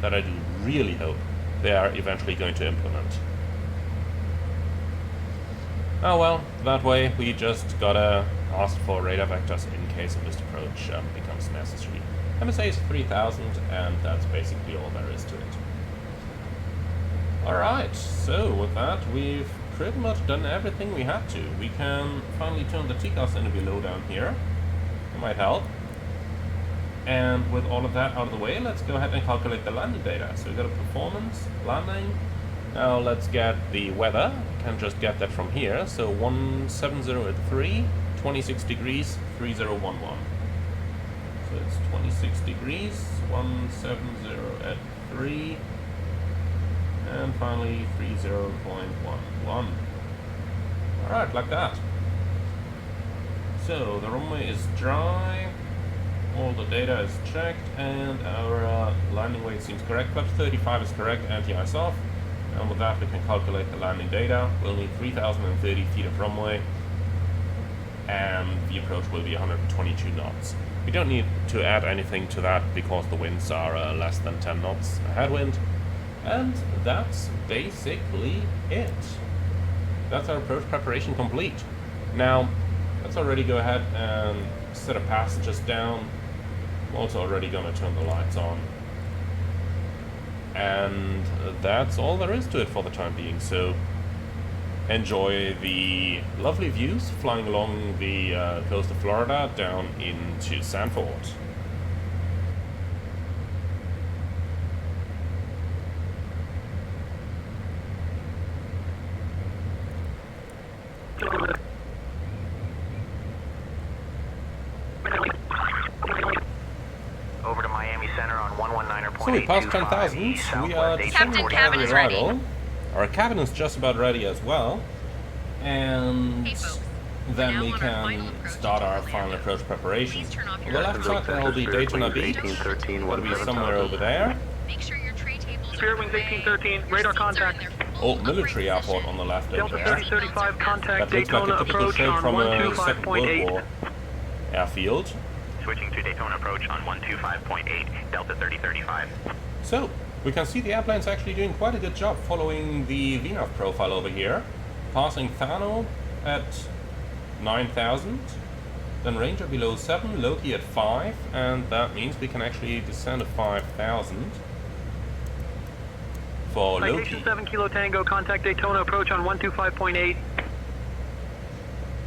I do really hope they are eventually going to implement. Oh well, that way we just gotta ask for radar vectors in case a missed approach becomes necessary. MSA is 3000 and that's basically all there is to it. Alright, so with that, we've pretty much done everything we had to. We can finally turn the Takeoffs into below down here. That might help. And with all of that out of the way, let's go ahead and calculate the landing data. So we've got a performance, landing. Now let's get the weather. We can just get that from here. So 170 at 3, 26 degrees, 3011. So it's 26 degrees, 170 at 3, and finally 30.11. Alright, like that. So the runway is dry. All the data is checked, and our landing weight seems correct. Flaps 35 is correct, anti-ice off. And with that, we can calculate the landing data. We'll need 3,030 feet of runway, and the approach will be 122 knots. We don't need to add anything to that because the winds are less than 10 knots headwind. And that's basically it. That's our approach preparation complete. Now, let's already go ahead and set our passengers down. I'm also already going to turn the lights on. And that's all there is to it for the time being. So enjoy the lovely views flying along the coast of Florida down into Sanford. Over to Miami Center on 119.825. So we passed 10,000. We are descending to cabin every is ready. arrival. Our cabin is just about ready as well. And Hey folks, then now we on our can final approach start to our Orlando. final approach preparations. Please turn off On your the left side there will be Daytona Beach. 1813, That'll be somewhere over there. Make sure your tray tables Spirit are Wings away, 1813, your radar seats are in contact. their full Old military upright airport position. on the left over Delta there. 3035, contact That looks like a Daytona typical approach shape on from a Second World 125.8. War airfield. Switching to Daytona approach on 125.8, Delta 3035. So, we can see the airplane's actually doing quite a good job following the VNAV profile over here. Passing Thano at 9,000, then Ranger below 7, Loki at 5, and that means we can actually descend to 5,000 for Citation Loki. 7 Kilo Tango, contact Daytona approach on 125.8.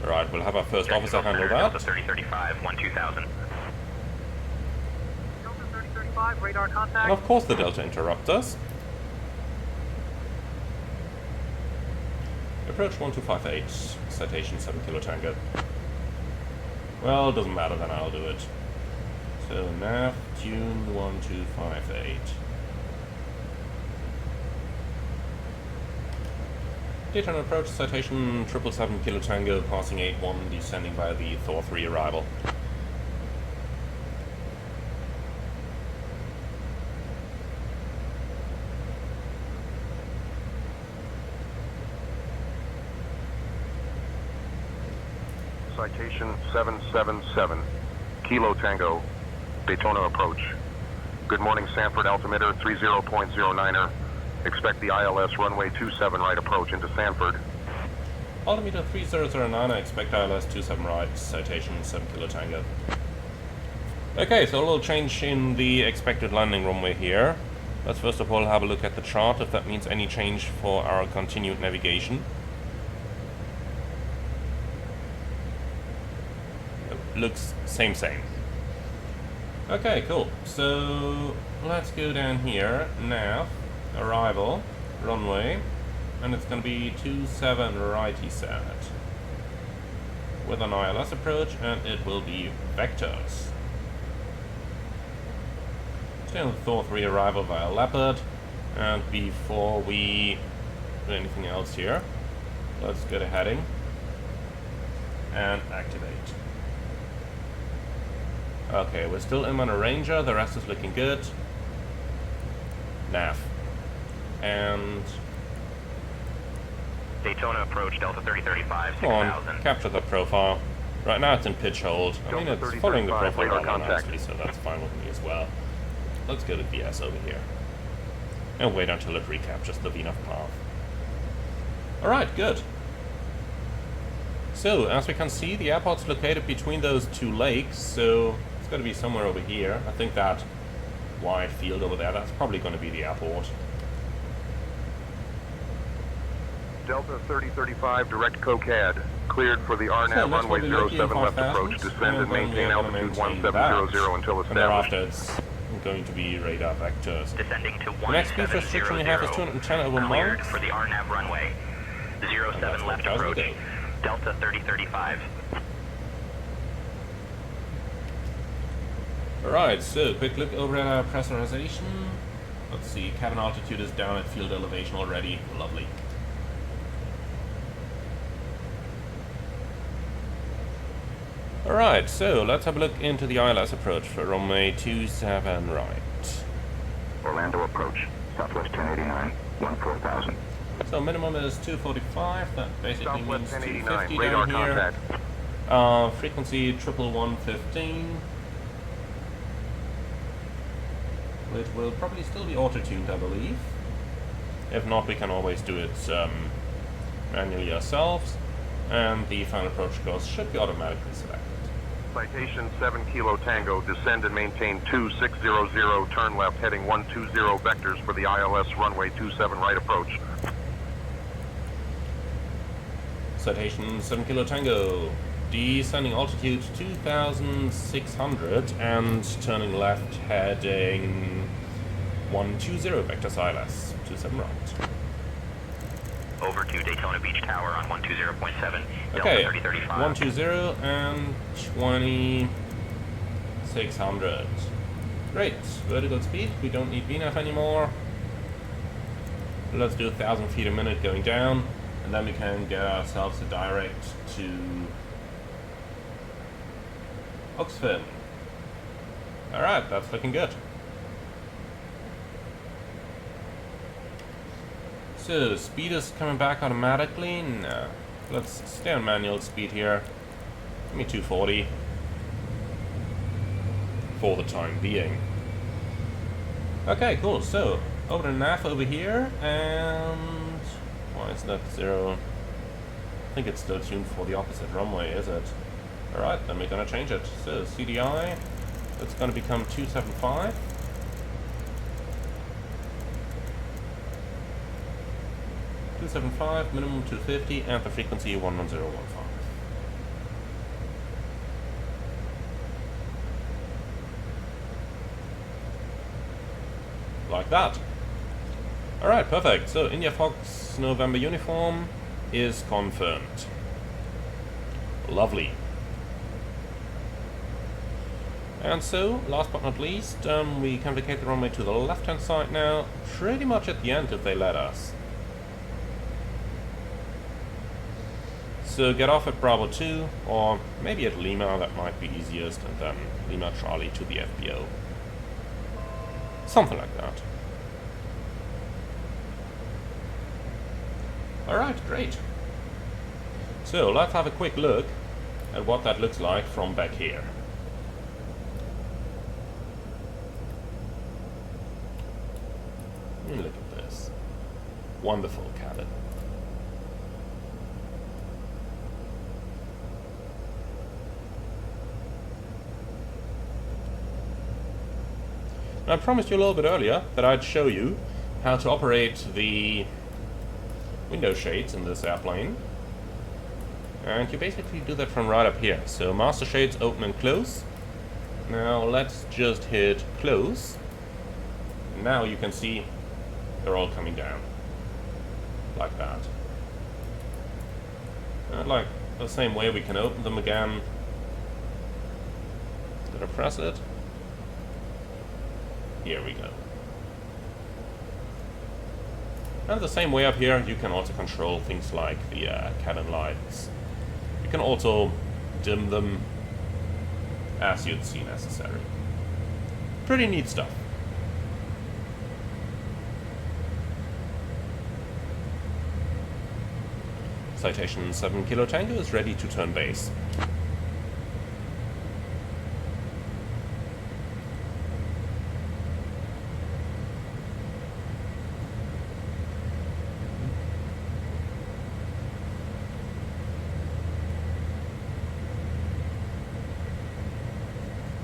Alright, we'll have our first officer handle Delta that. 3035, 12,000. Delta 3035, radar And contact. of course the Delta interrupt us. Approach 1258, citation 7 Kilo Tango. Well, doesn't matter, then I'll do it. So nav, tune 1258. Daytona approach, citation 777 Kilo Tango, passing 81, descending via the Thor 3 arrival. Citation 777, Kilo Tango, Daytona approach. Good morning, Sanford altimeter 30.09er. Expect the ILS runway 27 right approach into Sanford. Altimeter 3009, I expect ILS 27 right, citation 7 Kilo Tango. Okay, so a little change in the expected landing runway here. Let's first of all have a look at the chart, if that means any change for our continued navigation. Looks same. Okay, cool. So let's go down here. Nav, arrival, runway, and it's going to be 27 right, he said, with an ILS approach, and it will be vectors. Stay on the Thor 3 arrival via Leopard, and before we do anything else here, let's get a heading and activate. Okay, we're still in on a Ranger, the rest is looking good. Nav. And Daytona approach, Delta 3035, come on, 6,000. capture the profile. Right now it's in pitch hold. I mean, Delta it's following the 3035, profile radar right now contact. nicely, so that's fine with me as well. Let's go to VS over here. And wait until it recaptures the VNAV path. Alright, good. So, as we can see, the airport's located between those two lakes, so it's got to be somewhere over here. I think that wide field over there, that's probably going to be the airport. Delta 3035, direct COCAD. Cleared for the RNAV runway 07 left approach. Descend and maintain altitude 1700 until and thereafter established. it's going to be radar vectors. Descending to The next speed restriction we have is 210 over Cleared miles. for the RNAV runway 07 left approach. Delta 3035. Alright, so quick look over at our pressurization. Let's see, cabin altitude is down at field elevation already. Lovely. Alright, so let's have a look into the ILS approach for runway 27 right. Orlando approach. Southwest 1089, 14,000. So minimum is 245, that basically means Southwest 250 1089, radar down here. contact. Frequency 11115. Which will probably still be auto-tuned, I believe. If not, we can always do it manually ourselves. And the final approach course should be automatically selected. Citation 7 Kilo Tango, descend and maintain 2600, turn left heading 120 vectors for the ILS runway 27 right approach. Citation 7 Kilo Tango, descending altitude 2600 and turning left heading 120 vectors ILS, 27 right. Over to Daytona Beach Tower on 120.7. Okay, Delta 3035. 120 and 2600. Great, vertical speed, we don't need VNAV anymore. Let's do 1,000 feet a minute going down, and then we can get ourselves a direct to Oxford. Alright, that's looking good. So, speed is coming back automatically? No. Let's stay on manual speed here. Give me 240. For the time being. Okay, cool. So, over the nav over here, and... why is that 0? I think it's still tuned for the opposite runway, is it? Alright, then we're gonna change it. So, CDI, it's gonna become 275. Minimum 250, and the frequency 11015. Like that. Alright, perfect. So India Fox November uniform is confirmed. Lovely. And so, last but not least, we can vacate the runway to the left-hand side now, pretty much at the end if they let us. So get off at Bravo 2, or maybe at Lima, that might be easiest, and then Lima Charlie to the FBO. Something like that. Alright, great. So let's have a quick look at what that looks like from back here. Look at this. Wonderful cabin. I promised you a little bit earlier that I'd show you how to operate the window shades in this airplane. And you basically do that from right up here. So master shades open and close. Now let's just hit close. Now you can see they're all coming down. Like that. And like the same way we can open them again. Did I press it? Here we go. And the same way up here, you can also control things like the cabin lights. You can also dim them as you'd see necessary. Pretty neat stuff. Citation 7 Kilo Tango is ready to turn base.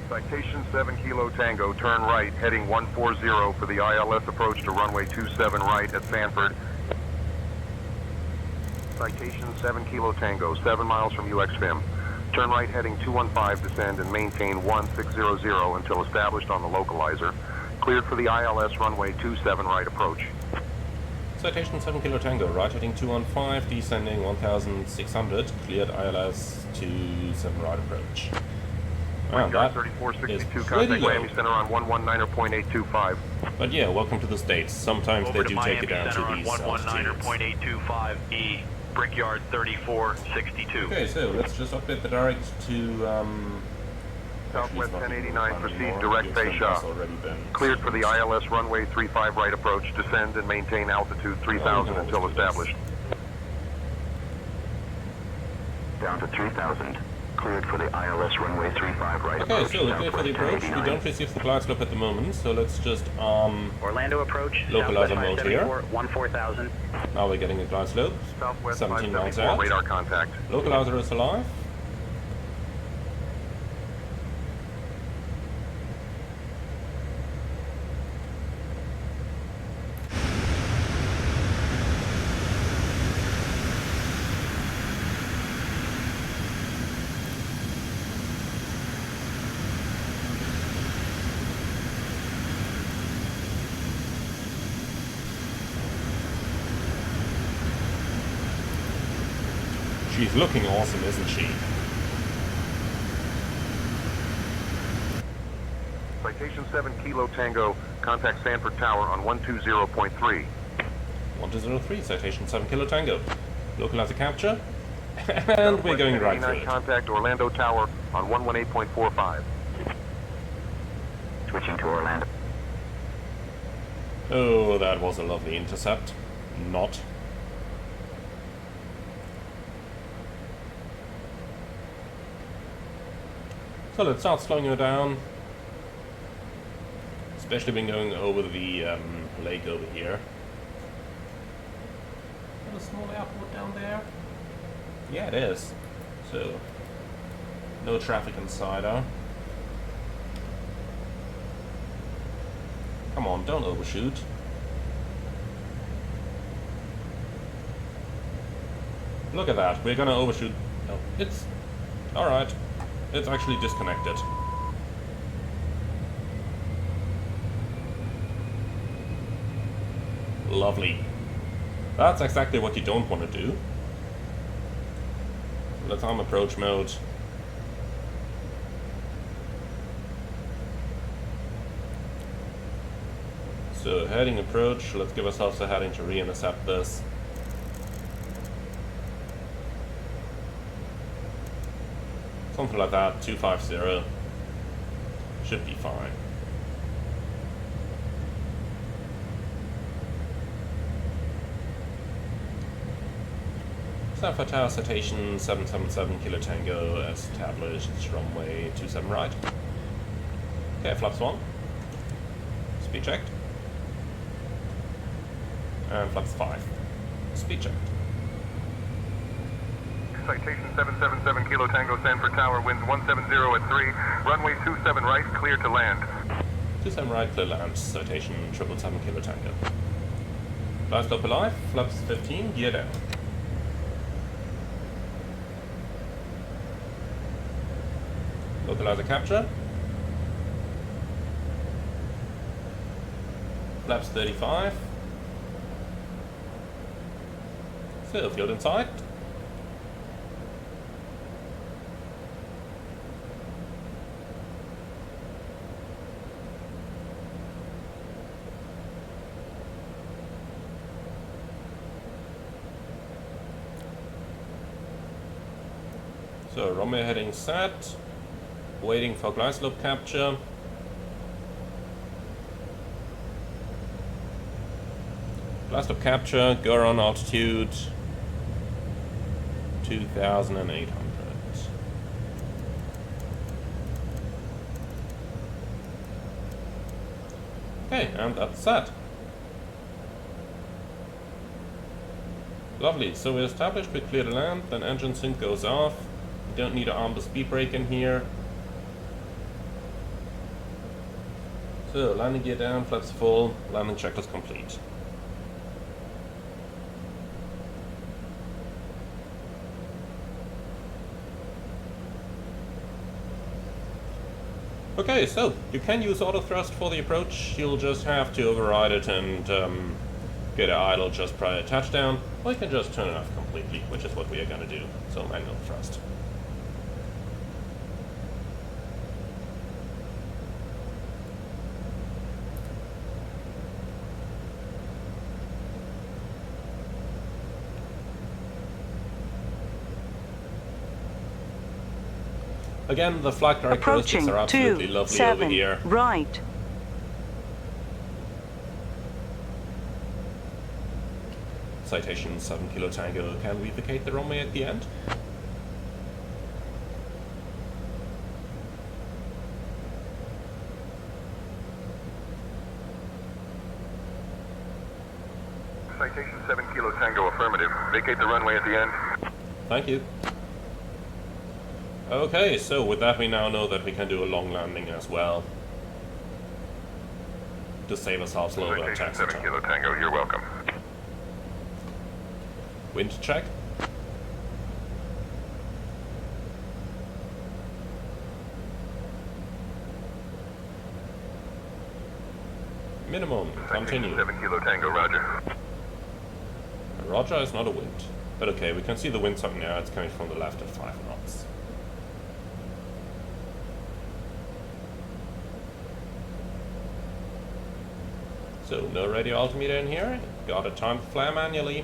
Citation 7 Kilo Tango, turn right, heading 140 for the ILS approach to runway 27 right at Sanford. Citation 7 Kilo Tango, 7 miles from UXFIM. Turn right heading 215, descend and maintain 1600 until established on the localizer. Cleared for the ILS runway 27 right approach. Citation 7 Kilo Tango, right heading 215, descending 1600, cleared ILS 27 right approach. Wow, that 3462, is pretty contact low. Miami Center on 119.825. But yeah, welcome to the States. Sometimes Over they do take Miami it down Center to on these altitudes. 119.825E, Brickyard 3462. Okay, so let's just update the direct to Southwest actually, it's 1089, not even proceed anymore, direct because face that's shot. already been Cleared for the ILS runway 35 right approach. Descend and maintain altitude 3000 Oh, until established. Down to 3,000. Cleared for the ILS runway 35 right Okay, approach. so we're clear for the approach. We 1089. don't receive the glide slope at the moment, so let's just Orlando approach, Localizer Southwest mode 574, 14,000. now we're getting a glide slope. Southwest 17 miles 574, out. radar contact. Localizer is alive. She's looking awesome, isn't she? Citation 7 Kilo Tango, contact Sanford Tower on 120.3. 1203, citation 7 Kilo Tango. Localizer capture. And we're going right through it. Contact Orlando Tower on 118.45. Switching to Orlando. Oh, that was a lovely intercept. Not. So let's start slowing her down. Especially when going over the lake over here. Is that a small airport down there? Yeah, it is. So, no traffic inside her. Come on, don't overshoot. Look at that, we're gonna overshoot. Oh, it's... alright. It's actually disconnected. Lovely. That's exactly what you don't want to do. Let's arm approach mode. So heading approach, let's give ourselves a heading to re-intercept this. Something like that, 250. Should be fine. Sanford Tower citation 777 Kilo Tango established, runway 27 right. Okay, flaps 1. Speed checked. And flaps 5. Speed checked. Citation 777 Kilo Tango, Sanford Tower, winds 170 at 3. Runway 27 right, clear to land. 27 right, clear land. Citation 777 Kilo Tango. Glide slope alive, flaps 15, gear down. Localizer capture. Flaps 35. So, field in sight. So, runway heading set. Waiting for glide slope capture. Glide slope capture, go around altitude 2,800. Okay, and that's set. Lovely, so we established we clear the land, then engine sync goes off. We don't need to arm the speed brake in here. So, landing gear down, flaps full, landing checklist complete. Okay, so you can use auto thrust for the approach. You'll just have to override it and get it idle just prior to touchdown, or you can just turn it off completely, which is what we are going to do. So manual thrust. Again, the flight characteristics are absolutely lovely over here. Right. Citation 7 Kilo Tango, can we vacate the runway at the end? Citation 7 Kilo Tango, affirmative. Vacate the runway at the end. Thank you. Okay, so with that we now know that we can do a long landing as well. To save ourselves a little bit of taxi time. 7 Kilo Tango, you're welcome. Wind check. Minimum, continue. 7 Kilo Tango, roger. Roger is not a wind. But okay, we can see the wind up now, it's coming from the left at 5 knots. So no radio altimeter in here, got a time to fly manually.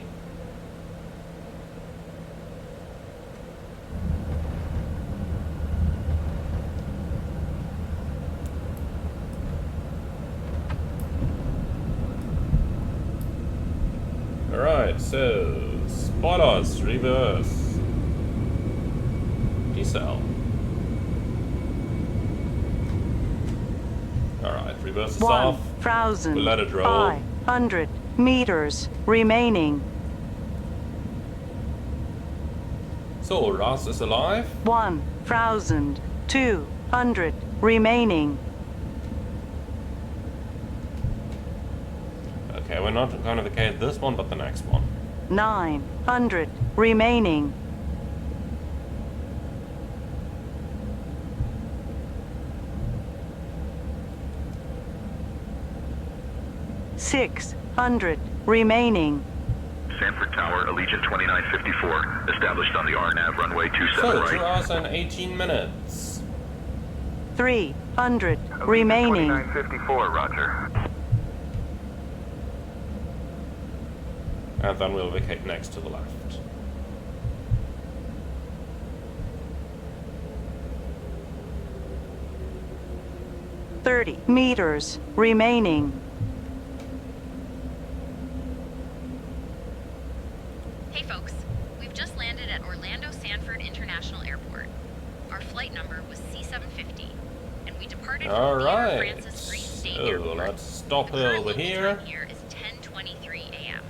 Alright, so spoilers, reverse, decel. Alright, reverse is off. 1,000. We'll let it roll. 500 meters remaining. So Ross is alive. 1,200 remaining. Okay, we're not going to vacate this one, but the next one. 900 remaining. $600 remaining. Sanford Tower, Allegiant 2954, established on the RNAV runway 27 So, right. 2 hours and 18 minutes. 300 remaining. 2954, roger. And then we'll vacate next to the left. $30 meters remaining. Hey folks, we've just landed at Orlando Sanford International Airport. Our flight number was C750, and we departed from Peter Francis Green State Airport. Let's stop over here. Here is 10:23 a.m.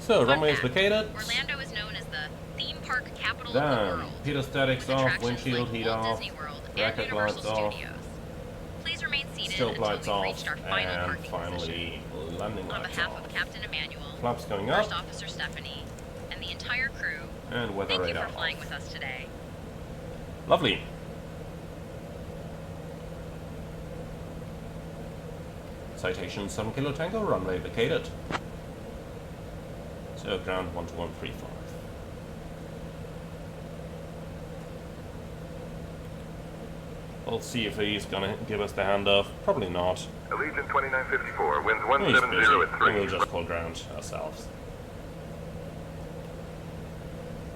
So, runway is vacated. Orlando is known as the theme park capital of the Done. world. Peter statics with off, attractions windshield like heat Walt off, Disney World and record Universal lights off, Studios. Please remain seated still until lights we've off, reached our final and parking position. finally landing On lights behalf off. of Captain Emmanuel, Flaps going First up, Officer Stephanie, and the entire crew, and weather thank you radar for flying off. with us today. Lovely. Citation 7 Kilo Tango, runway vacated. So ground 12135. We'll see if he's gonna give us the handoff. Probably not. Allegiant 2954, winds He's 170 busy. at And 3. we'll just call ground ourselves.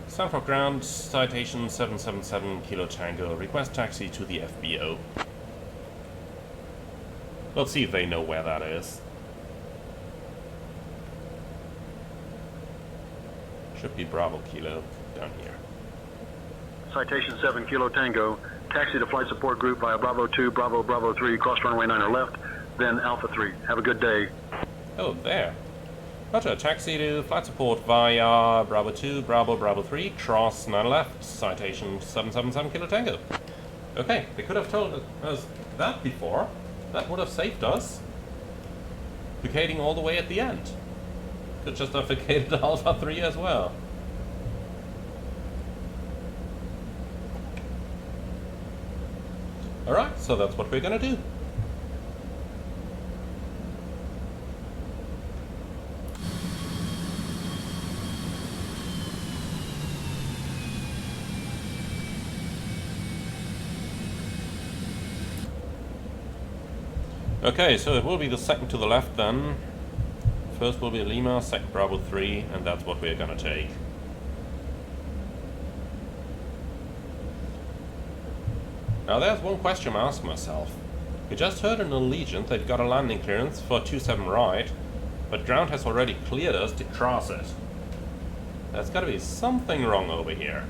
Sanford ground, citation 777 Kilo Tango, request taxi to the FBO. Let's see if they know where that is. Should be Bravo Kilo down here. Citation 7 Kilo Tango. Taxi to flight support group via Bravo 2, Bravo, Bravo 3, cross runway 9 left, then Alpha 3. Have a good day. Oh, there. Roger, taxi to flight support via Bravo 2, Bravo, Bravo 3, cross 9 left, citation 777 Kilo Tango. Okay, they could have told us that before. That would have saved us. Vacating all the way at the end. Could just have vacated Alpha 3 as well. Alright, So that's what we're gonna do. Okay, so it will be the second to the left then. First will be Lima, second Bravo 3, and that's what we're gonna take. Now there's one question I ask myself. We just heard in Allegiant they'd got a landing clearance for 27 right, but ground has already cleared us to cross it. There's gotta be something wrong over here.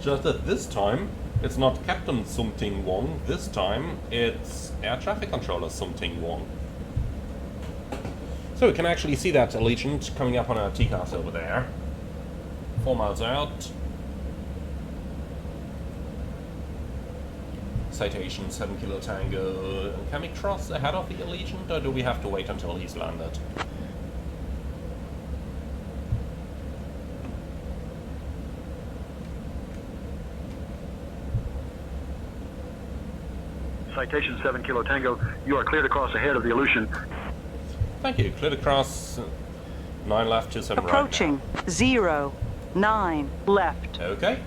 Just that this time, it's not Captain Something Wong, this time it's Air Traffic Controller Something Wong. So we can actually see that Allegiant coming up on our TCAS over there. 4 miles out. Citation 7 Kilo Tango. Can we cross ahead of the Allegiant, or do we have to wait until he's landed? Citation 7 Kilo Tango, you are cleared across ahead of the Aleutian. Thank you. Cleared across 9 left, 27 right. Approaching 09 left. Okay.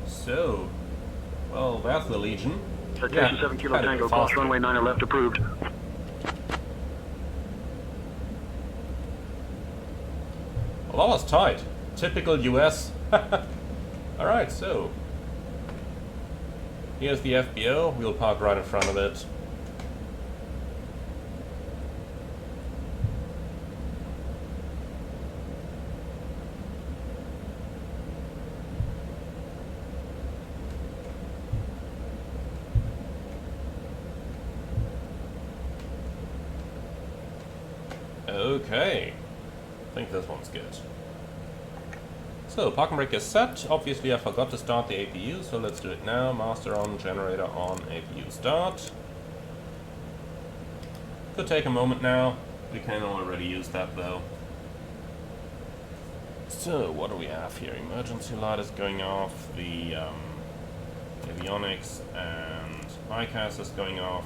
So, well, that's the Legion. Citation 7 Kilo Tango, cross runway 9 left approved. Well, that was tight. Typical US. Alright, so here's the FBO. We'll park right in front of it. Okay. I think this one's good. So, parking brake is set. Obviously I forgot to start the APU, so let's do it now. Master on, generator on, APU start. Could take a moment now. We can already use that though. So, what do we have here? Emergency light is going off. The avionics and ICAS is going off.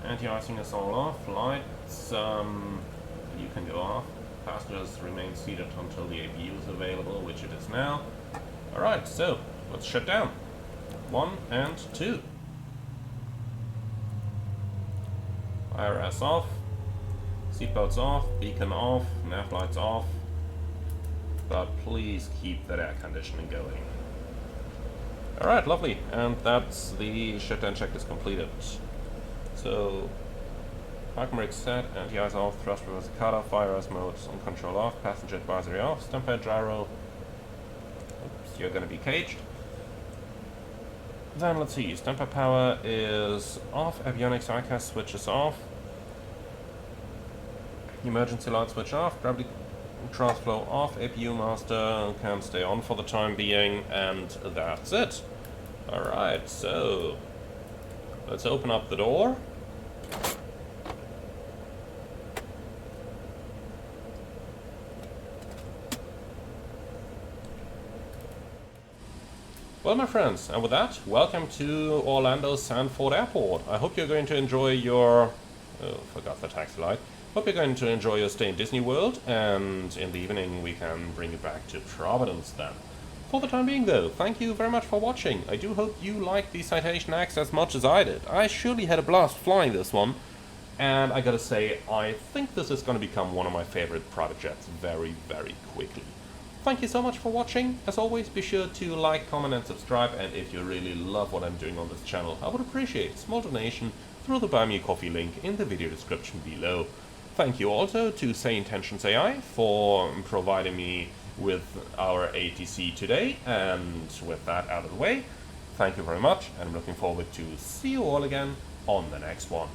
Anti-icing is all off. Lights, you can go off. Passengers remain seated until the APU is available, which it is now. Alright, so let's shut down. 1 and 2. IRS off. Seatbelts off. Beacon off. Nav lights off. But please keep that air conditioning going. Alright, lovely. And that's the shutdown checklist completed. So, parking brake set, anti-ice off, thrust reverser cut off, fire ice mode on control off, passenger advisory off, stump head gyro. Oops, you're gonna be caged. Then let's see, stump head power is off, avionics ICAS switch is off, emergency light switch off, gravity transflow off, APU master can stay on for the time being, and that's it. Alright, so let's open up the door. Well, my friends, and with that, welcome to Orlando Sanford Airport. I hope you're going to enjoy your... oh, forgot the taxi light. Hope you're going to enjoy your stay in Disney World, and in the evening we can bring you back to Providence then. For the time being though, thank you very much for watching. I do hope you liked the Citation X as much as I did. I surely had a blast flying this one, and I gotta say, I think this is gonna become one of my favorite private jets very, very quickly. Thank you so much for watching. As always, be sure to like, comment and subscribe, and if you really love what I'm doing on this channel, I would appreciate a small donation through the Buy Me a Coffee link in the video description below. Thank you also to Say Intentions AI for providing me with our ATC today, and with that out of the way, thank you very much, and I'm looking forward to see you all again on the next one.